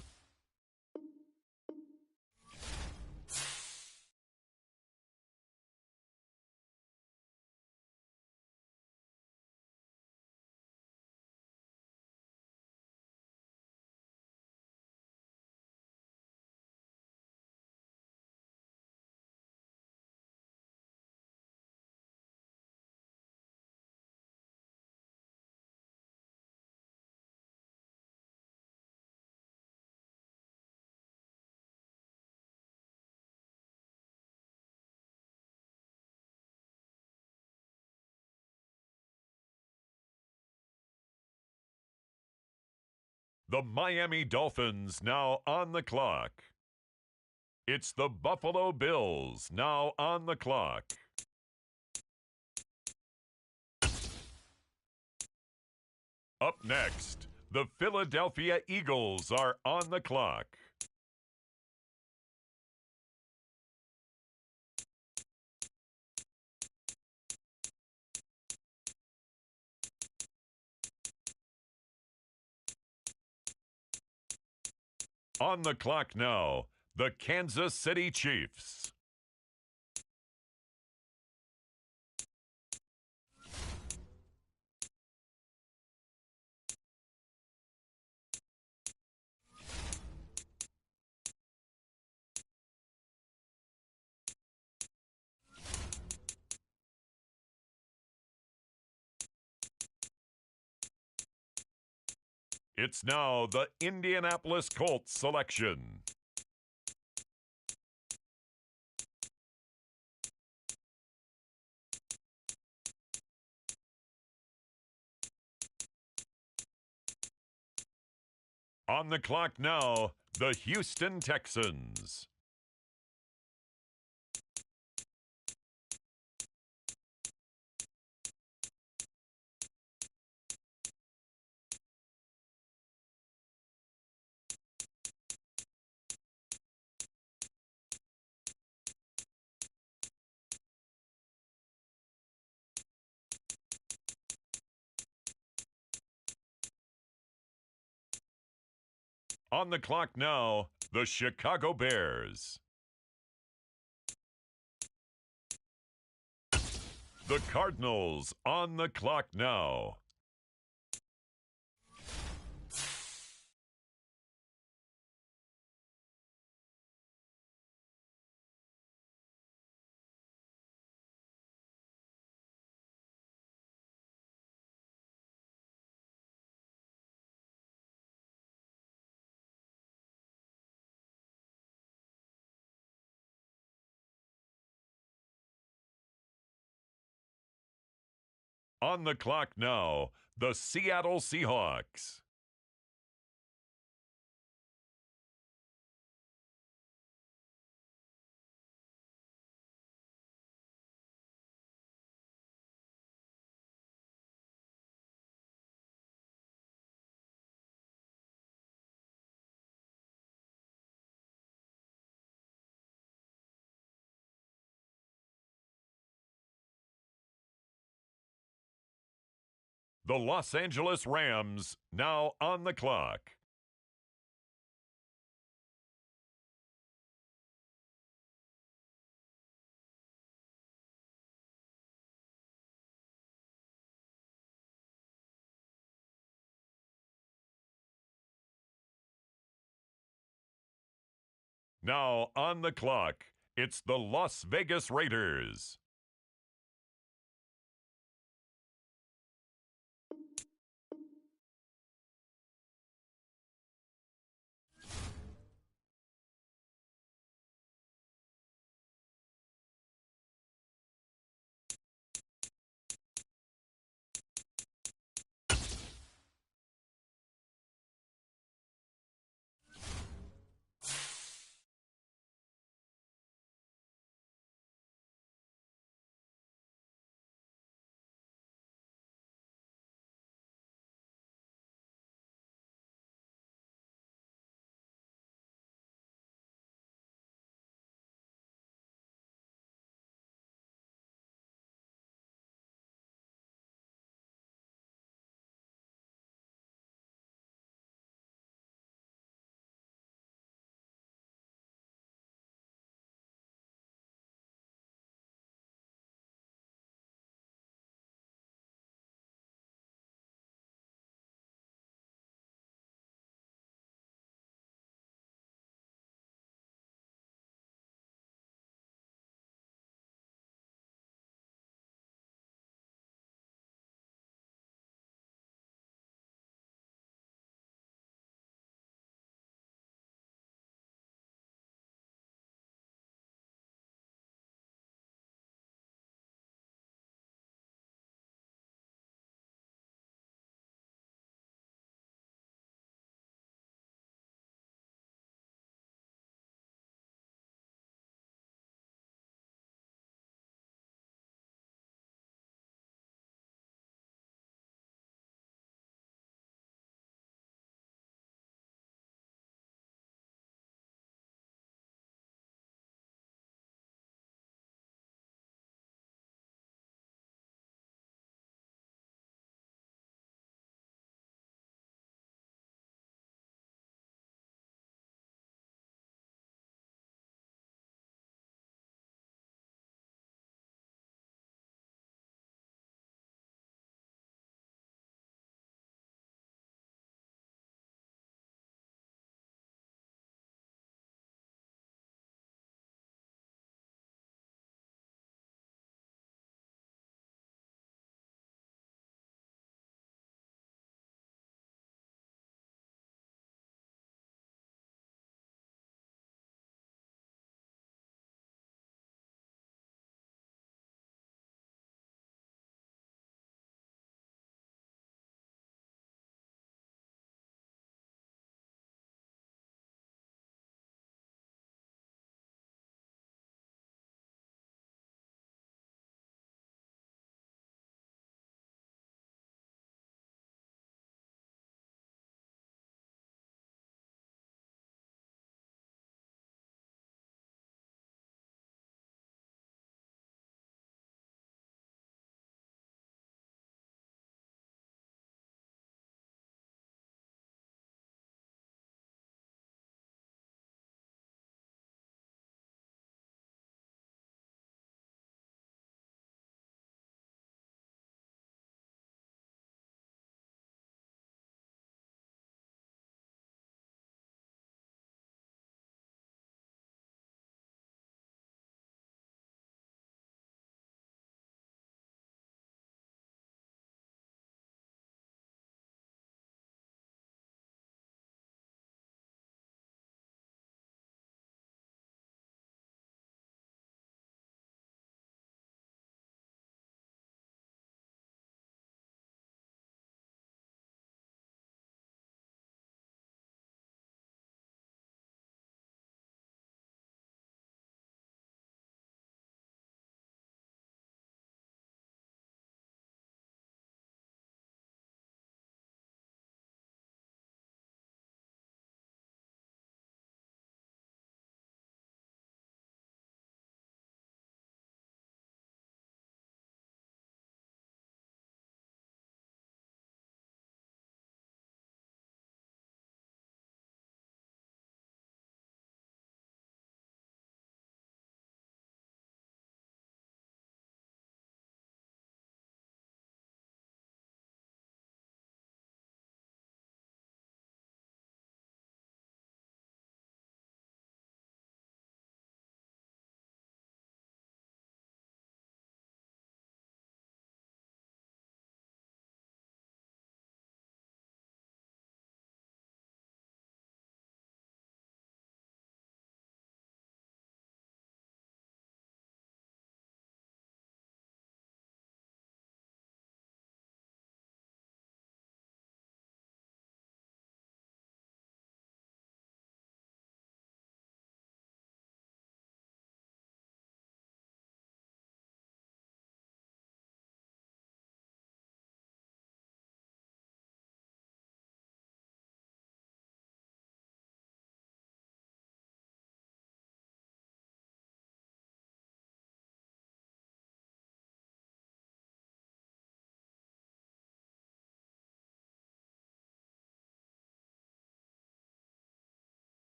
The Miami Dolphins now on the clock. It's the Buffalo Bills now on the clock. Up next, the Philadelphia Eagles are on the clock. On the clock now, the Kansas City Chiefs. It's now the Indianapolis Colts selection. On the clock now, the Houston Texans. On the clock now, the Chicago Bears. The Cardinals on the clock now. On the clock now, the Seattle Seahawks. The Los Angeles Rams now on the clock. Now on the clock, it's the Las Vegas Raiders.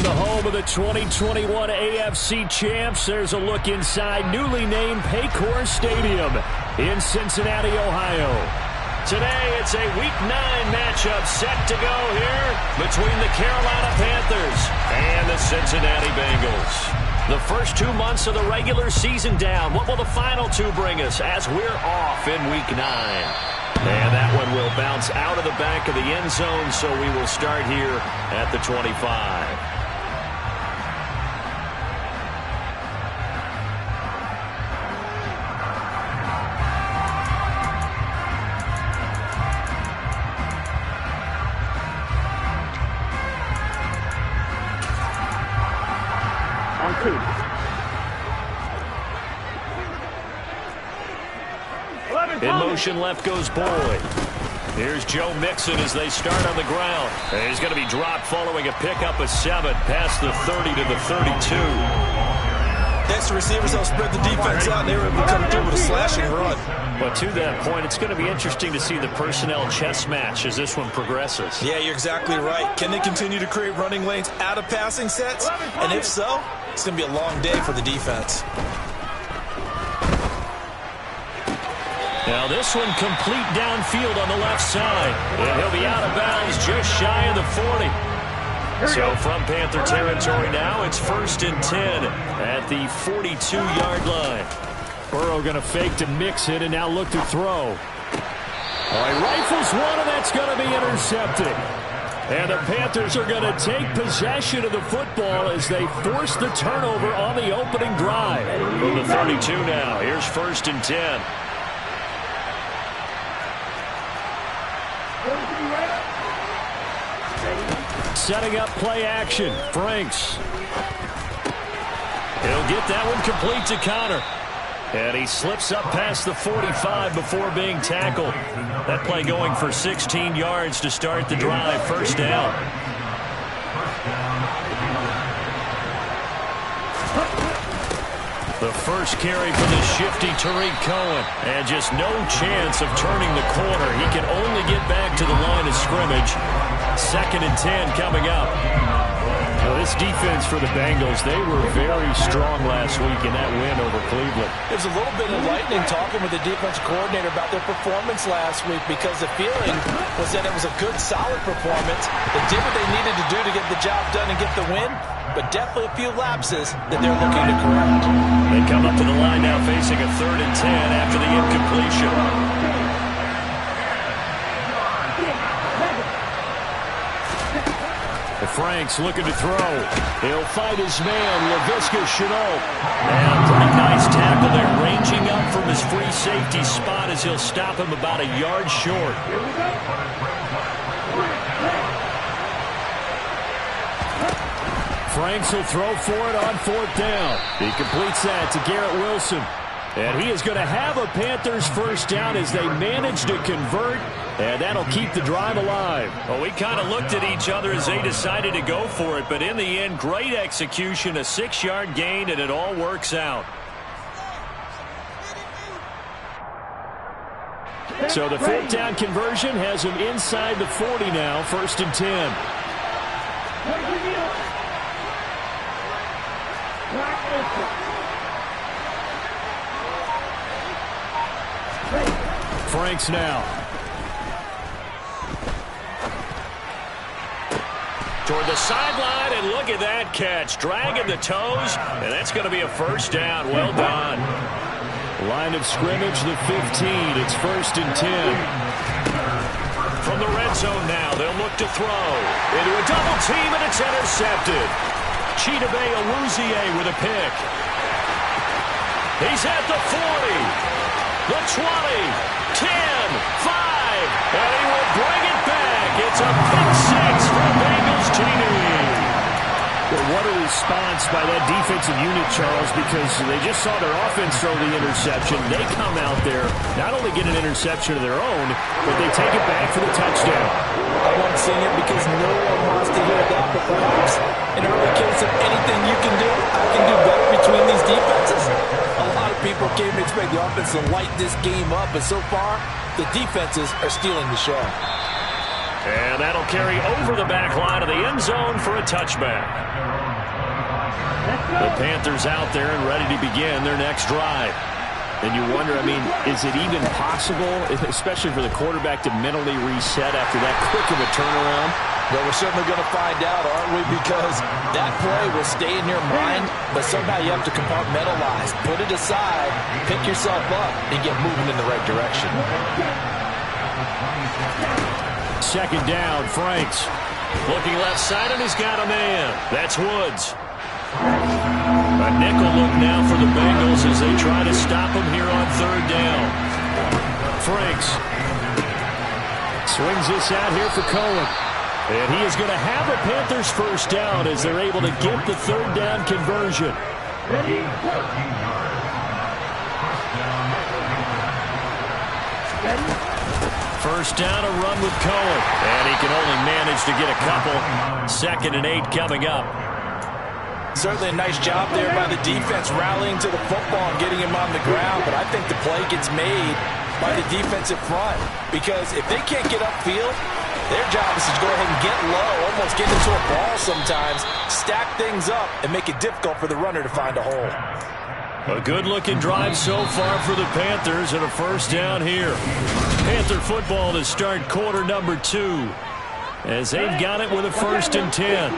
the home of the 2021 AFC champs. There's a look inside newly named Paycor Stadium in Cincinnati, Ohio. Today, it's a Week 9 matchup set to go here between the Carolina Panthers and the Cincinnati Bengals. The first 2 months of the regular season down. What will the final two bring us as we're off in Week 9? And that one will bounce out of the back of the end zone, so we will start here at the 25. In motion, left goes Boyd. Here's Joe Mixon as they start on the ground. And he's going to be dropped following a pickup of 7 past the 30 to the 32. Next, the receivers will spread the defense out, and they were able to come through with a slashing run. But to that point, it's going to be interesting to see the personnel chess match as this one progresses. Yeah, you're exactly right. Can they continue to create running lanes out of passing sets? And if so, it's going to be a long day for the defense. Now this one complete downfield on the left side. And he'll be out of bounds just shy of the 40. So from Panther territory now, it's 1st and 10 at the 42-yard line. Burrow going to fake to Mixon and now look to throw. He rifles one, and that's going to be intercepted. And the Panthers are going to take possession of the football as they force the turnover on the opening drive. From the 32 now, here's 1st and 10. Setting up play action. Franks. He'll get that one complete to Connor. And he slips up past the 45 before being tackled. That play going for 16 yards to start the drive. 1st down. The first carry for the shifty Tariq Cohen. And just no chance of turning the corner. He can only get back to the line of scrimmage. 2nd and 10 coming up. Well, this defense for the Bengals, they were very strong last week in that win over Cleveland. It was a little bit enlightening talking with the defensive coordinator about their performance last week because the feeling was that it was a good, solid performance. They did what they needed to do to get the job done and get the win, but definitely a few lapses that they're looking to correct. They come up to the line now facing a 3rd and 10 after the incompletion. Franks looking to throw. He'll fight his man, Laviska Shenault. And pretty nice tackle there, ranging up from his free safety spot as he'll stop him about a yard short. Franks will throw for it on 4th down. He completes that to Garrett Wilson. And he is going to have a Panthers 1st down as they manage to convert, and that'll keep the drive alive. Well, we kind of looked at each other as they decided to go for it, but in the end, great execution, a 6-yard gain, and it all works out. So the 4th down conversion has him inside the 40 now, 1st and 10. Franks now. Toward the sideline, and look at that catch. Dragging the toes, and that's going to be a 1st down. Well done. Line of scrimmage, the 15. It's 1st and 10. From the red zone now, they'll look to throw. Into a double team, and it's intercepted. Chidobe Awuzie with a pick. He's at the 40. The 20, 10, 5, and he will bring it back. It's a pick 6 for Bengals TD. Well, what a response by that defensive unit, Charles, because they just saw their offense throw the interception. They come out there, not only get an interception of their own, but they take it back for the touchdown. I love seeing it because no one wants to hear that, but perhaps in early case of anything you can do, I can do better between these defenses. A lot of people came to expect the offense to light this game up, but so far, the defenses are stealing the show. And that'll carry over the back line of the end zone for a touchback. The Panthers out there and ready to begin their next drive. And you wonder, I mean, is it even possible, especially for the quarterback, to mentally reset after that quick of a turnaround? Well, we're certainly going to find out, aren't we? Because that play will stay in your mind, but somehow you have to compartmentalize. Put it aside, pick yourself up, and get moving in the right direction. Second down, Franks. Looking left side, and he's got a man. That's Woods. A nickel look now for the Bengals as they try to stop him here on third down. Franks swings this out here for Cohen. And he is going to have a Panthers first down as they're able to get the third down conversion. First down, a run with Cohen. And he can only manage to get a couple. 2nd and 8 coming up. Certainly a nice job there by the defense rallying to the football and getting him on the ground. But I think the play gets made by the defensive front. Because if they can't get upfield, their job is to go ahead and get low, almost get into a ball sometimes, stack things up, and make it difficult for the runner to find a hole. A good-looking drive so far for the Panthers and a first down here. Panther football to start quarter number 2 as they've got it with a 1st and 10.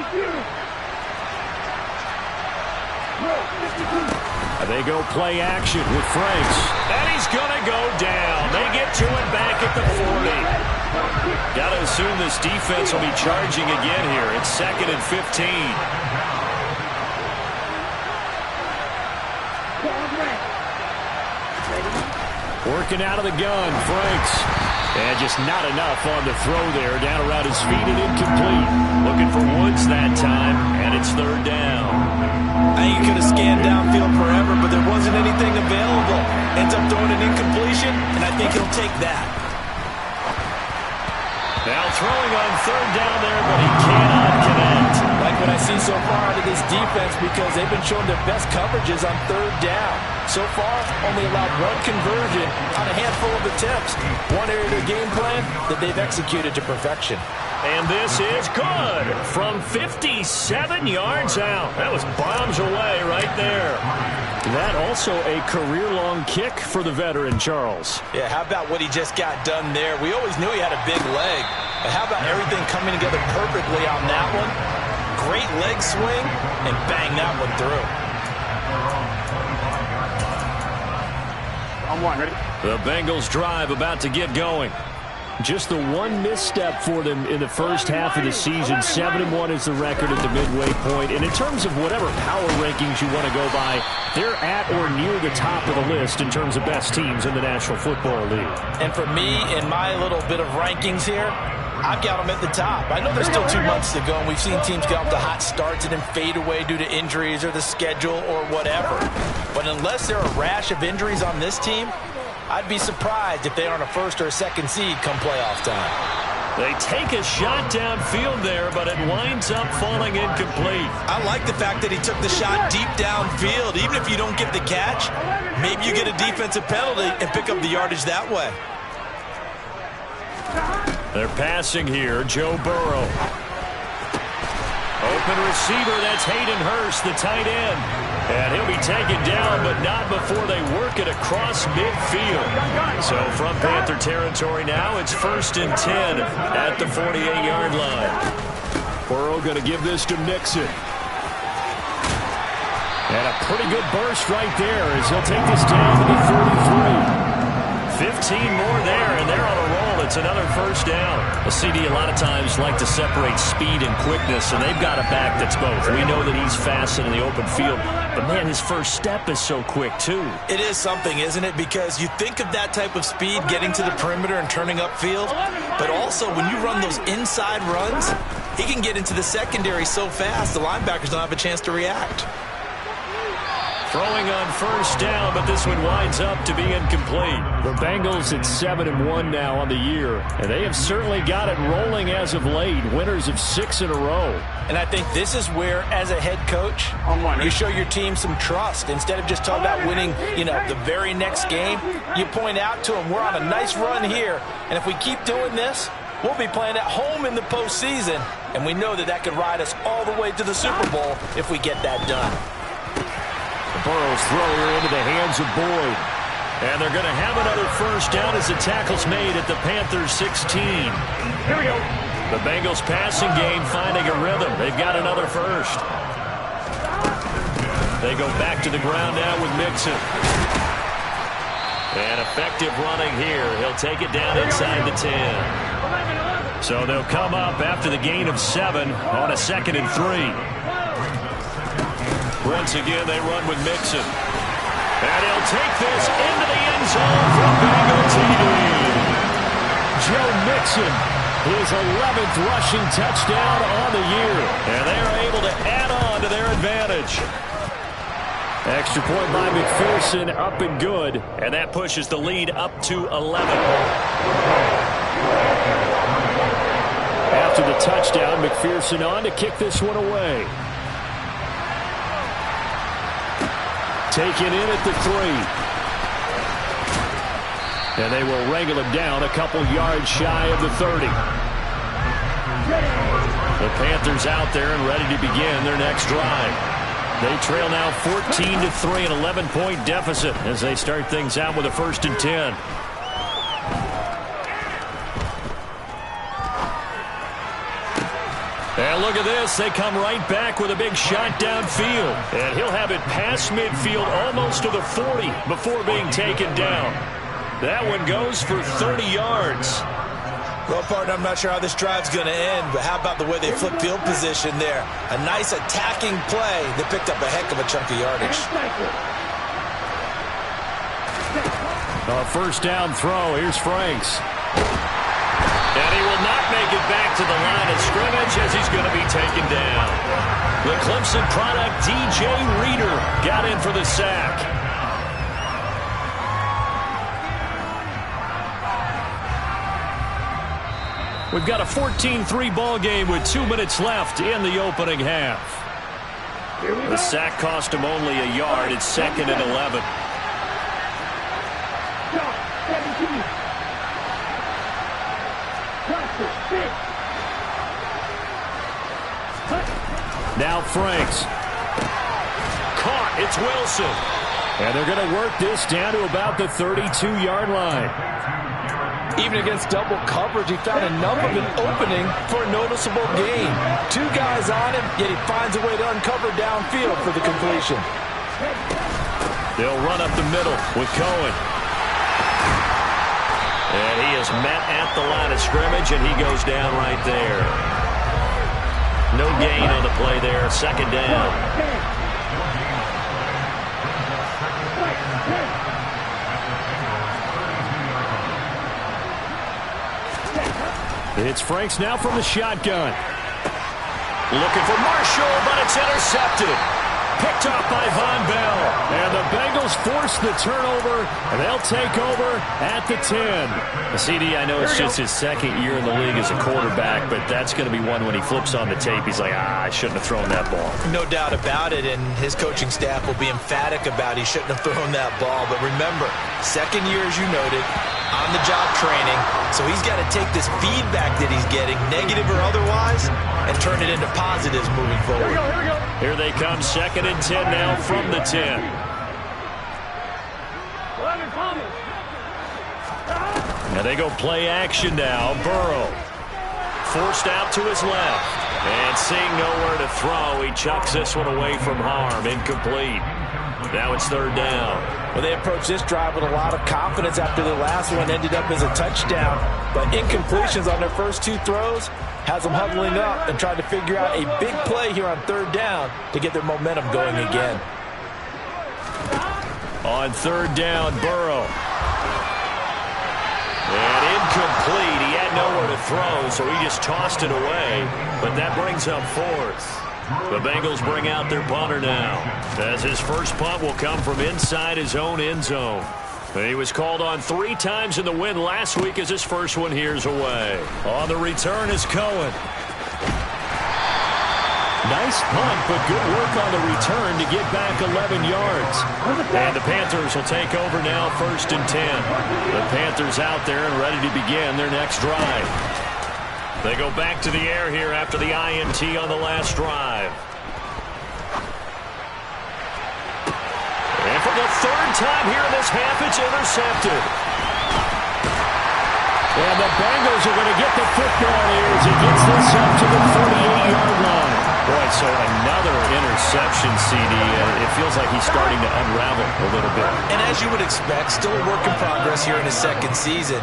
They go play action with Franks. And he's going to go down. They get to it back at the 40. Got to assume this defense will be charging again here. It's 2nd and 15. Working out of the gun, Franks. And just not enough on the throw there. Down around his feet and incomplete. Looking for Woods that time, and it's third down. I think he could have scanned downfield forever, but there wasn't anything available. Ends up throwing an incompletion, and I think he'll take that. Now throwing on third down there, but he cannot connect. Like what I see so far out of this defense, because they've been showing their best coverages on third down. So far, only allowed one conversion on a handful of attempts. One area of their game plan that they've executed to perfection. And this is good from 57 yards out. That was bombs away right there. That also a career-long kick for the veteran, Charles. Yeah, how about what he just got done there? We always knew he had a big leg. But how about everything coming together perfectly on that one? Great leg swing, and bang that one through. The Bengals drive about to get going. Just the one misstep for them in the first half of the season. 7-1 is the record at the midway point. And in terms of whatever power rankings you want to go by, they're at or near the top of the list in terms of best teams in the National Football League. And for me, in my little bit of rankings here, I've got them at the top. I know there's still 2 months to go, and we've seen teams get off to hot starts and then fade away due to injuries or the schedule or whatever. But unless there are a rash of injuries on this team, I'd be surprised if they aren't a 1st or a 2nd seed come playoff time. They take a shot downfield there, but it winds up falling incomplete. I like the fact that he took the shot deep downfield. Even if you don't get the catch, maybe you get a defensive penalty and pick up the yardage that way. They're passing here. Joe Burrow. Open receiver, that's Hayden Hurst, the tight end. And he'll be taken down, but not before they work it across midfield. So from Panther territory now, it's 1st and 10 at the 48-yard line. Burrow going to give this to Mixon. And a pretty good burst right there as he'll take this down to the 43. 15 more there, and they're on a roll. It's another first down. A CD a lot of times like to separate speed and quickness, and they've got a back that's both. We know that he's fast in the open field, but, man, his first step is so quick, too. It is something, isn't it? Because you think of that type of speed getting to the perimeter and turning upfield, but also when you run those inside runs, he can get into the secondary so fast the linebackers don't have a chance to react. Throwing on first down, but this one winds up to be incomplete. The Bengals at 7-1 now on the year, and they have certainly got it rolling as of late. Winners of 6 in a row. And I think this is where, as a head coach, you show your team some trust. Instead of just talking about winning, the very next game, you point out to them, we're on a nice run here, and if we keep doing this, we'll be playing at home in the postseason, and we know that could ride us all the way to the Super Bowl if we get that done. Burrow's throw here into the hands of Boyd. And they're going to have another first down as the tackle's made at the Panthers' 16. Here we go. The Bengals passing game finding a rhythm. They've got another first. They go back to the ground now with Mixon. And effective running here. He'll take it down inside the 10. So they'll come up after the gain of 7 on a 2nd and 3. Once again, they run with Mixon. And he'll take this into the end zone for Bengal TD. Joe Mixon, his 11th rushing touchdown on the year. And they are able to add on to their advantage. Extra point by McPherson, up and good. And that pushes the lead up to 11. After the touchdown, McPherson on to kick this one away. Taken in at the 3. And they will wrangle him down a couple yards shy of the 30. The Panthers out there and ready to begin their next drive. They trail now 14-3, an 11-point deficit as they start things out with a 1st and 10. And look at this. They come right back with a big shot downfield. And he'll have it past midfield almost to the 40 before being taken down. That one goes for 30 yards. Well, partner, I'm not sure how this drive's going to end, but how about the way they flip field position there? A nice attacking play. They picked up a heck of a chunk of yardage. A 1st down throw. Here's Franks. And he will not make it back to the line of scrimmage as he's going to be taken down. The Clemson product, DJ Reader, got in for the sack. We've got a 14-3 ball game with 2 minutes left in the opening half. The sack cost him only a yard. It's 2nd and 11. Now Franks. Caught. It's Wilson. And they're going to work this down to about the 32-yard line. Even against double coverage, he found enough of an opening for a noticeable gain. 2 guys on him, yet he finds a way to uncover downfield for the completion. They'll run up the middle with Cohen. And he is met at the line of scrimmage, and he goes down right there. No gain on the play there. 2nd down. It's Franks now from the shotgun. Looking for Marshall, but it's intercepted. Picked off by Von Bell. And the Bengals force the turnover, and they'll take over at the 10. CD, I know it's just his 2nd year in the league as a quarterback, but that's going to be one when he flips on the tape. He's like, I shouldn't have thrown that ball. No doubt about it, and his coaching staff will be emphatic about he shouldn't have thrown that ball. But remember, 2nd year, as you noted, on-the-job training, so he's got to take this feedback that he's getting, negative or otherwise, and turn it into positives moving forward. Here they come, 2nd and 10 now from the 10. And they go play action now. Burrow forced out to his left. And seeing nowhere to throw, he chucks this one away from harm. Incomplete. Now it's 3rd down. Well, they approached this drive with a lot of confidence after the last one ended up as a touchdown. But incompletions on their first 2 throws has them huddling up and trying to figure out a big play here on 3rd down to get their momentum going again. On 3rd down, Burrow. And incomplete. He had nowhere to throw, so he just tossed it away. But that brings up 4th. The Bengals bring out their punter now, as his first punt will come from inside his own end zone. He was called on 3 times in the win last week as his first one here's away. On the return is Cohen. Nice punt, but good work on the return to get back 11 yards. And the Panthers will take over now, 1st and 10. The Panthers out there and ready to begin their next drive. They go back to the air here after the INT on the last drive. the third time here in this half, it's intercepted. And the Bengals are going to get the football here as he gets this up to the 48-yard line. Boy, so another interception, CD. It feels like he's starting to unravel a little bit. And as you would expect, still a work in progress here in his second season.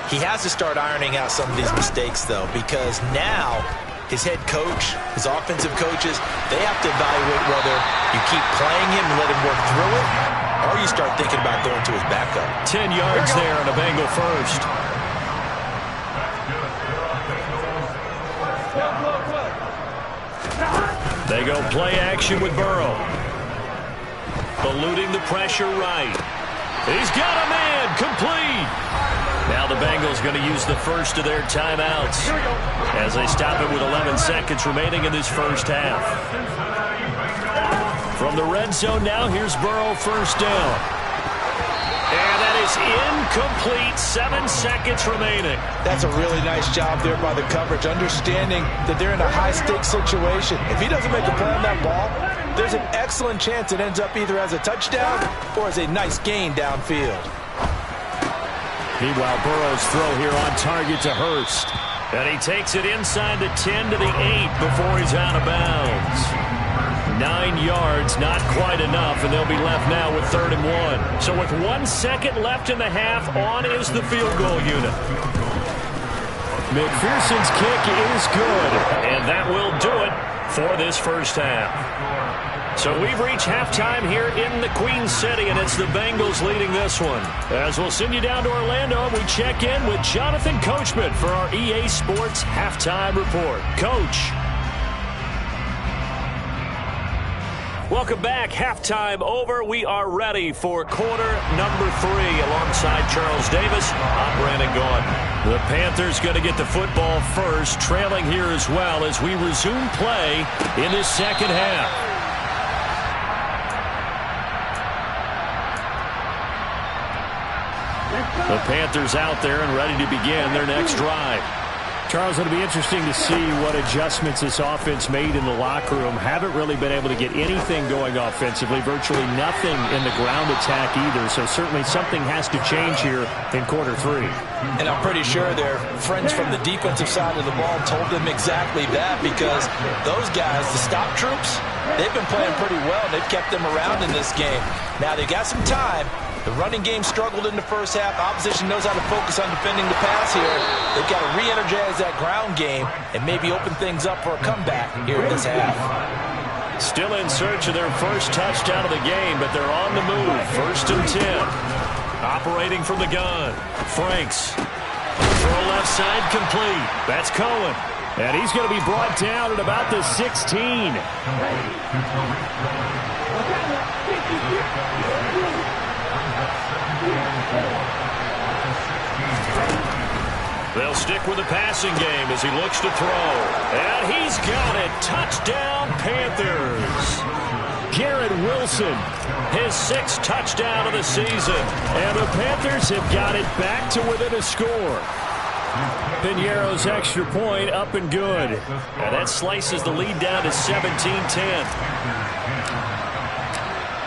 He has to start ironing out some of these mistakes, though, because now his head coach, his offensive coaches, they have to evaluate whether you keep playing him and let him work through it, or you start thinking about going to his backup. 10 yards there on a Bengal first. They go play action with Burrow. Eluding the pressure right. He's got a man. Complete. Now the Bengals going to use the first of their timeouts as they stop it with 11 seconds remaining in this first half. From the red zone now, here's Burrow, first down. And that is incomplete. 7 seconds remaining. That's a really nice job there by the coverage, understanding that they're in a high-stakes situation. If he doesn't make a play on that ball, there's an excellent chance it ends up either as a touchdown or as a nice gain downfield. Meanwhile, Burrow's throw here on target to Hurst. And he takes it inside the 10 to the 8 before he's out of bounds. 9 yards, not quite enough, and they'll be left now with 3rd and 1. So with 1 second left in the half, on is the field goal unit. McPherson's kick is good. And that will do it for this first half. So we've reached halftime here in the Queen City, and it's the Bengals leading this one. As we'll send you down to Orlando, we check in with Jonathan Coachman for our EA Sports Halftime Report. Coach. Welcome back. Halftime over. We are ready for quarter number 3 alongside Charles Davis. I'm Brandon Gaudin. The Panthers going to get the football first, trailing here as well as we resume play in this second half. The Panthers out there and ready to begin their next drive. Charles, it'll be interesting to see what adjustments this offense made in the locker room. Haven't really been able to get anything going offensively, virtually nothing in the ground attack either. So certainly something has to change here in quarter 3. And I'm pretty sure their friends from the defensive side of the ball told them exactly that, because those guys, the stop troops, they've been playing pretty well. They've kept them around in this game. Now they got some time. The running game struggled in the first half. Opposition knows how to focus on defending the pass here. They've got to re-energize that ground game and maybe open things up for a comeback here in this half. Still in search of their first touchdown of the game, but they're on the move. 1st and 10. Operating from the gun. Franks. Throw left side complete. That's Cohen. And he's going to be brought down at about the 16. They'll stick with the passing game as he looks to throw. And he's got it. Touchdown, Panthers. Garrett Wilson, his 6th touchdown of the season. And the Panthers have got it back to within a score. Piñeiro's extra point up and good. And that slices the lead down to 17-10.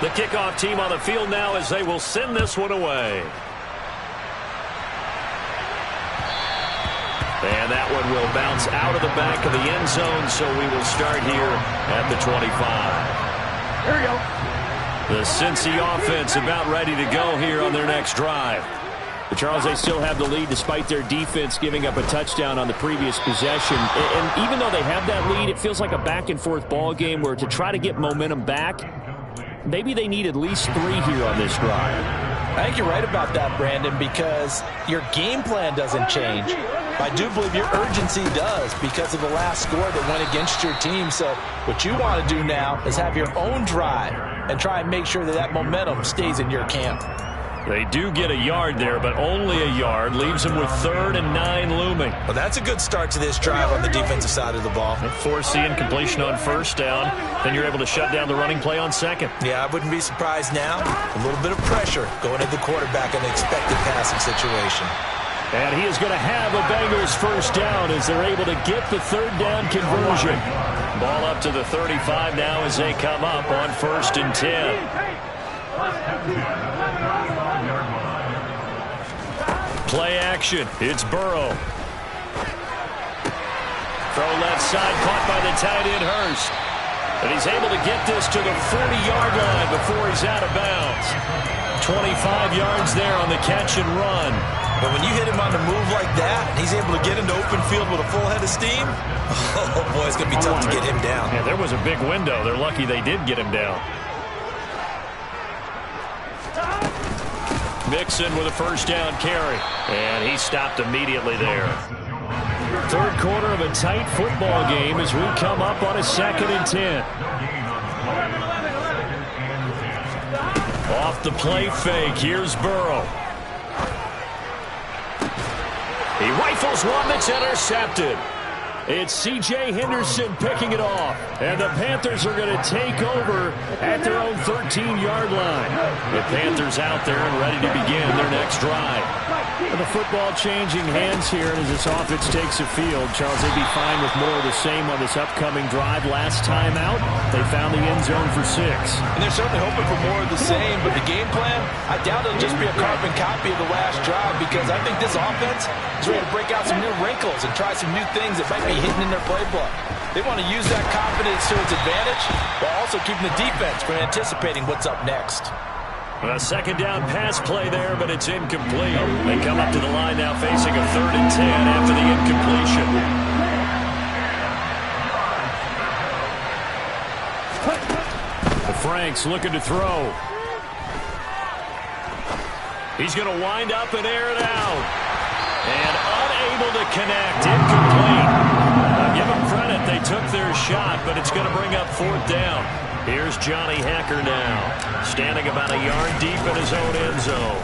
The kickoff team on the field now as they will send this one away. And that one will bounce out of the back of the end zone, so we will start here at the 25. Here we go. The Cincy offense about ready to go here on their next drive. But Charles, they still have the lead despite their defense giving up a touchdown on the previous possession. And even though they have that lead, it feels like a back-and-forth ball game where to try to get momentum back, maybe they need at least 3 here on this drive. I think you're right about that, Brandon, because your game plan doesn't change. I do believe your urgency does because of the last score that went against your team. So what you want to do now is have your own drive and try and make sure that that momentum stays in your camp. They do get a yard there, but only a yard. Leaves them with 3rd and 9 looming. Well, that's a good start to this drive on the defensive side of the ball. Force the incompletion on 1st down. Then you're able to shut down the running play on 2nd. Yeah, I wouldn't be surprised now. A little bit of pressure going at the quarterback in an expected passing situation. And he is going to have a Bengals 1st down as they're able to get the 3rd down conversion. Ball up to the 35 now as they come up on 1st and 10. Play action. It's Burrow. Throw left side, caught by the tight end Hurst. And he's able to get this to the 40-yard line before he's out of bounds. 25 yards there on the catch and run. But when you hit him on the move like that, he's able to get into open field with a full head of steam, oh, boy, it's going to be tough to get him down. Yeah, there was a big window. They're lucky they did get him down. Mixon with a first down carry. And he stopped immediately there. Third quarter of a tight football game as we come up on a 2nd and 10. Off the play fake, here's Burrow. He rifles one that's intercepted. It's C.J. Henderson picking it off. And the Panthers are going to take over at their own 13-yard line. The Panthers out there and ready to begin their next drive. And the football changing hands here as this offense takes the field. Charles, they'd be fine with more of the same on this upcoming drive. Last time out, they found the end zone for 6. And they're certainly hoping for more of the same, but the game plan, I doubt it'll just be a carbon copy of the last drive because I think this offense is ready to break out some new wrinkles and try some new things that might be hidden in their playbook. They want to use that confidence to its advantage while also keeping the defense from anticipating what's up next. A second down pass play there, but it's incomplete. They come up to the line now facing a 3rd and 10 after the incompletion. The Franks looking to throw. He's going to wind up and air it out. And unable to connect. Incomplete. I'll give them credit. They took their shot, but it's going to bring up 4th down. Here's Johnny Hacker now, standing about a yard deep in his own end zone.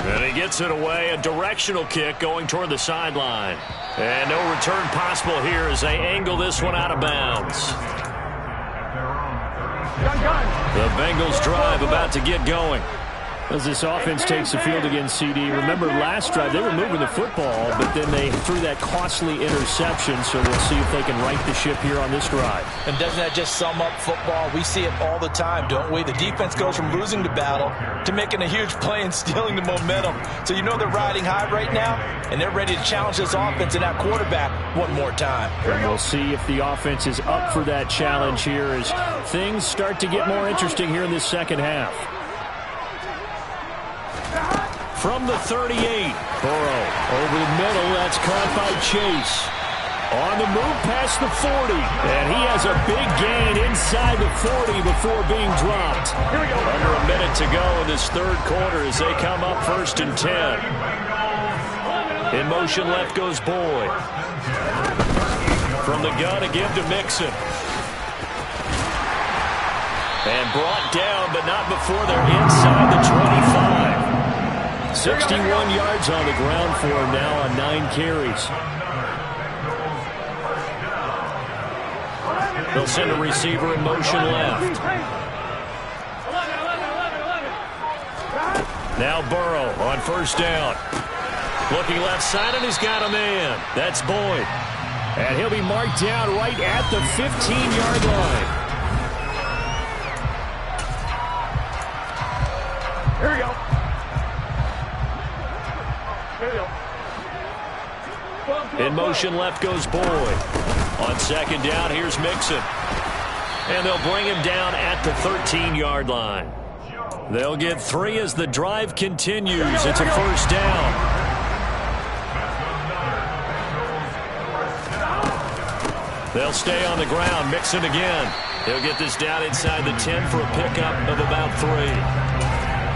And he gets it away, a directional kick going toward the sideline. And no return possible here as they angle this one out of bounds. The Bengals drive about to get going. As this offense takes the field against CD, remember last drive they were moving the football, but then they threw that costly interception, so we'll see if they can right the ship here on this drive. And doesn't that just sum up football? We see it all the time, don't we? The defense goes from losing the battle to making a huge play and stealing the momentum. So you know they're riding high right now, and they're ready to challenge this offense and that quarterback one more time. And we'll see if the offense is up for that challenge here as things start to get more interesting here in this second half. From the 38, Burrow over the middle. That's caught by Chase. On the move past the 40. And he has a big gain inside the 40 before being dropped. Under a minute to go in this third quarter as they come up 1st and 10. In motion left goes Boyd. From the gun again to Mixon. And brought down, but not before they're inside the 25. 61 yards on the ground for him now on 9 carries. They'll send a receiver in motion left. Now Burrow on 1st down. Looking left side, and he's got a man. That's Boyd. And he'll be marked down right at the 15-yard line. Here we go. In motion left goes Boyd. On 2nd down, here's Mixon. And they'll bring him down at the 13-yard line. They'll get 3 as the drive continues. It's a 1st down. They'll stay on the ground. Mixon again. He'll get this down inside the 10 for a pickup of about 3.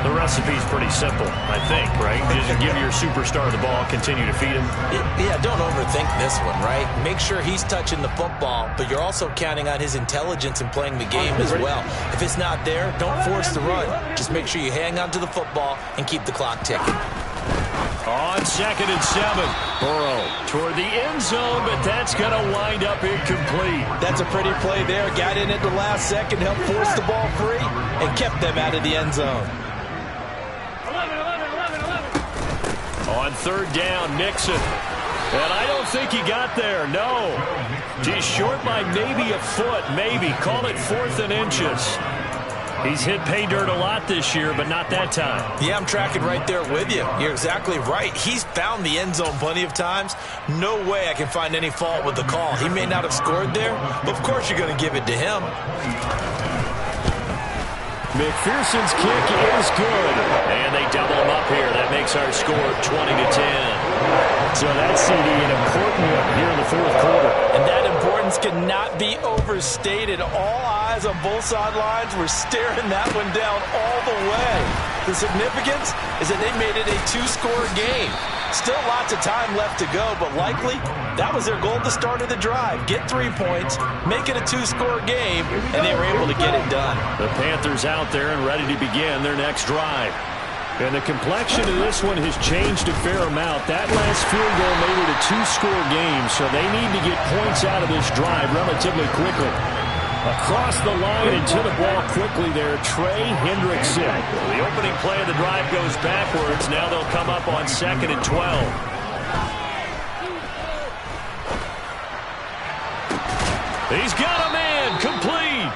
The recipe's pretty simple, I think, right? Just give your superstar the ball, continue to feed him. Yeah, don't overthink this one, right? Make sure he's touching the football, but you're also counting on his intelligence in playing the game as well. If it's not there, don't force the run. Just make sure you hang on to the football and keep the clock ticking. On 2nd and 7, Burrow toward the end zone, but that's going to wind up incomplete. That's a pretty play there. Got in at the last second, helped force the ball free, and kept them out of the end zone. On 3rd down, Mixon. And I don't think he got there, no. He's short by maybe a foot, maybe. Call it 4th and inches. He's hit pay dirt a lot this year, but not that time. Yeah, I'm tracking right there with you. You're exactly right. He's found the end zone plenty of times. No way I can find any fault with the call. He may not have scored there, but of course you're going to give it to him. McPherson's kick is good. And they double him up here. That makes our score 20-10. So that's CD, an important one here in the fourth quarter. And that importance cannot be overstated. All eyes on both sidelines were staring that one down all the way. The significance is that they made it a two-score game. Still lots of time left to go, but likely that was their goal at the start of the drive. Get 3 points, make it a two-score game, and they were able to get it done. The Panthers out there and ready to begin their next drive. And the complexion of this one has changed a fair amount. That last field goal made it a two-score game, so they need to get points out of this drive relatively quickly. Across the line and to the ball quickly there, Trey Hendrickson. The opening play of the drive goes backwards. Now they'll come up on 2nd and 12. He's got a man, complete.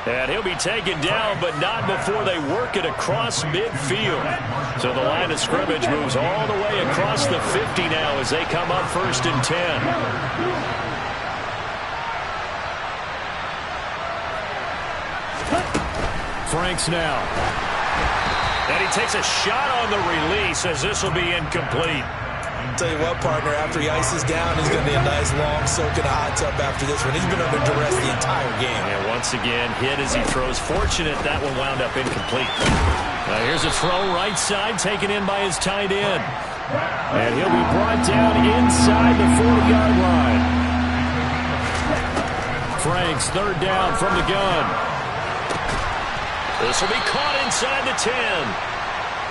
And he'll be taken down, but not before they work it across midfield. So the line of scrimmage moves all the way across the 50 now as they come up 1st and 10. Franks now. And he takes a shot on the release as this will be incomplete. I'll tell you what, partner, after he ices down, he's going to be a nice long soak in a hot tub after this one. He's been under duress the entire game. And once again, hit as he throws. Fortunate that one wound up incomplete. Now here's a throw right side, taken in by his tight end. And he'll be brought down inside the 40-yard line. Franks, 3rd down from the gun. This will be caught inside the 10.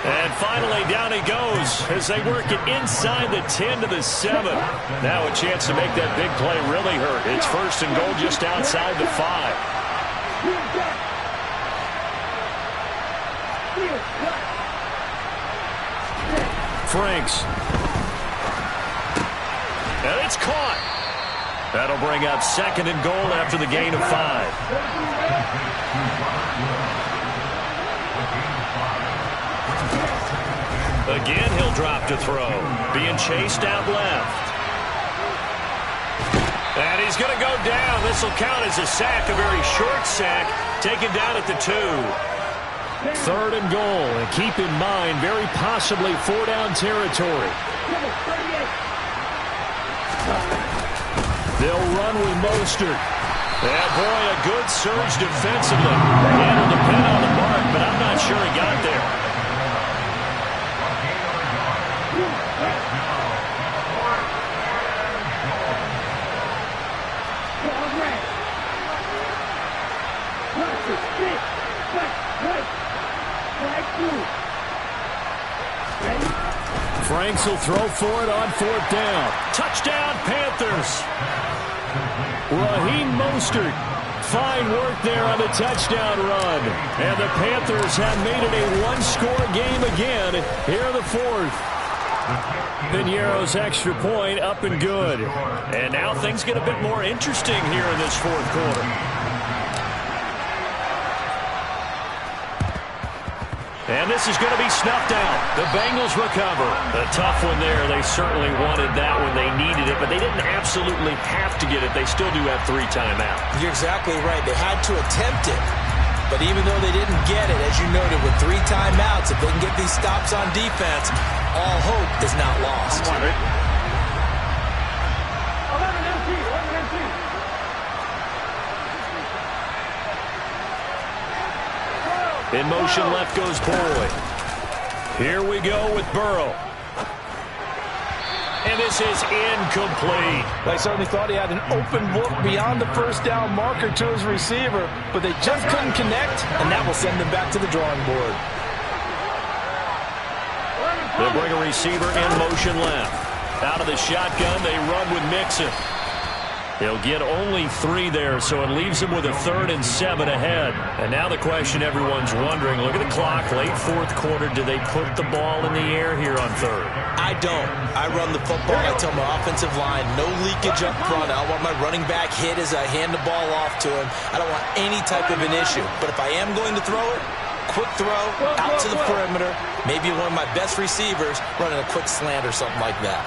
And finally, down he goes as they work it inside the 10 to the 7. Now a chance to make that big play really hurt. It's 1st and goal just outside the 5. Franks. And it's caught. That'll bring up 2nd and goal after the gain of 5. Again, he'll drop to throw. Being chased out left. And he's going to go down. This will count as a sack, a very short sack, taken down at the 2. 3rd and goal. And keep in mind, very possibly 4-down territory. They'll run with Mostert. And boy, a good surge defensively. Again, it'll depend on the mark, but I'm not sure he got there. Franks will throw for it on 4th down. Touchdown, Panthers. Raheem Mostert. Fine work there on the touchdown run. And the Panthers have made it a one-score game again here in the 4th. Piñeiro's extra point up and good. And now things get a bit more interesting here in this 4th quarter. And this is going to be snuffed out. The Bengals recover. A tough one there. They certainly wanted that when they needed it, but they didn't absolutely have to get it. They still do have 3 timeouts. You're exactly right. They had to attempt it. But even though they didn't get it, as you noted, with 3 timeouts, if they can get these stops on defense, all hope is not lost. In motion left goes Boyd. Here we go with Burrow. And this is incomplete. They certainly thought he had an open look beyond the 1st down marker to his receiver, but they just couldn't connect, and that will send them back to the drawing board. They'll bring a receiver in motion left. Out of the shotgun, they run with Mixon. He'll get only 3 there, so it leaves him with a 3rd and 7 ahead. And now the question everyone's wondering, look at the clock, late 4th quarter, do they put the ball in the air here on 3rd? I don't. I run the football. I tell my offensive line, no leakage up front. I want my running back hit as I hand the ball off to him. I don't want any type of an issue. But if I am going to throw it, quick throw, out to the perimeter, maybe one of my best receivers running a quick slant or something like that.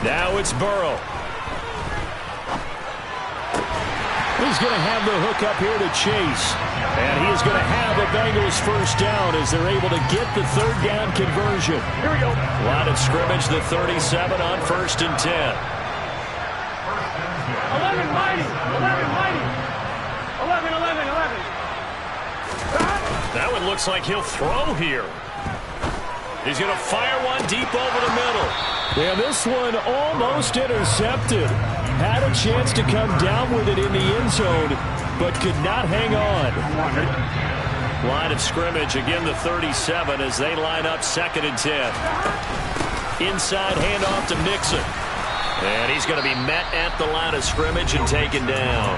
Now it's Burrow. He's going to have the hook up here to Chase. And he is going to have a Bengals first down as they're able to get the 3rd down conversion. Here we go. Line of scrimmage, the 37 on 1st and 10. 11 mighty. 11 mighty. 11, 11, 11. That one looks like he'll throw here. He's going to fire one deep over the middle. Yeah, this one almost intercepted. Had a chance to come down with it in the end zone, but could not hang on. Line of scrimmage, again the 37 as they line up 2nd and 10. Inside handoff to Mixon. And he's going to be met at the line of scrimmage and taken down.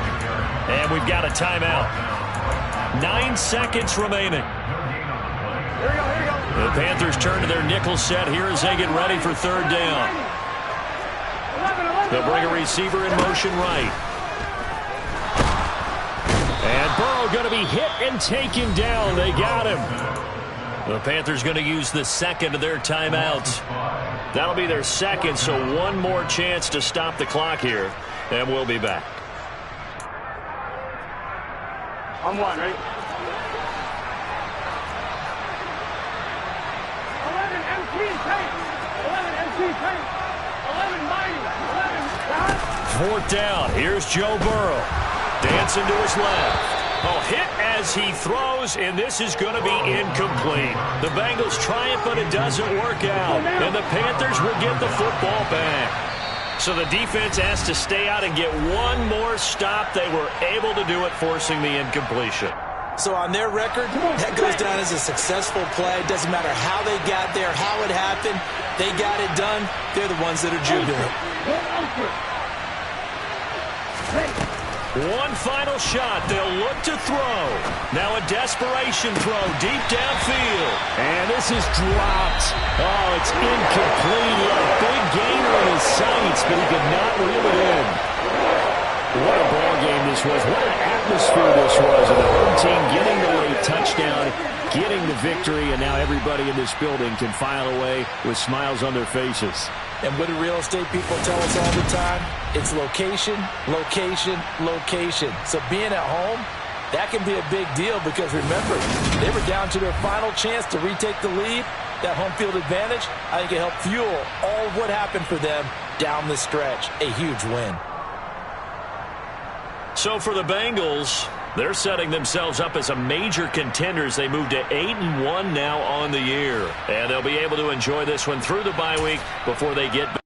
And we've got a timeout. 9 seconds remaining. Here we go, here we go. The Panthers turn to their nickel set here as they get ready for 3rd down. 11, 11. They'll bring a receiver in motion right. And Burrow going to be hit and taken down. They got him. The Panthers going to use the 2nd of their timeouts. That'll be their 2nd, so one more chance to stop the clock here. And we'll be back. On 1, right? 11 MT tank. 11 MT tank. 11 mighty. 11. 4th down. Here's Joe Burrow. Dancing to his left. Oh, hit as he throws, and this is going to be incomplete. The Bengals try it, but it doesn't work out. And the Panthers will get the football back. So the defense has to stay out and get one more stop. They were able to do it, forcing the incompletion. So on their record, that goes down as a successful play. Doesn't matter how they got there, how it happened. They got it done. They're the ones that are jubilant. One final shot. They'll look to throw. Now a desperation throw deep downfield. And this is dropped. Oh, it's incomplete. He had a big gainer in his sights, but he could not reel it in. What a ball game this was. What an atmosphere this was. And the home team getting the late touchdown, getting the victory, and now everybody in this building can file away with smiles on their faces. And what do real estate people tell us all the time? It's location, location, location. So being at home, that can be a big deal because remember, they were down to their final chance to retake the lead. That home field advantage, I think it helped fuel all of what happened for them down the stretch. A huge win. So for the Bengals, they're setting themselves up as a major contender as they move to 8-1 now on the year. And they'll be able to enjoy this one through the bye week before they get back.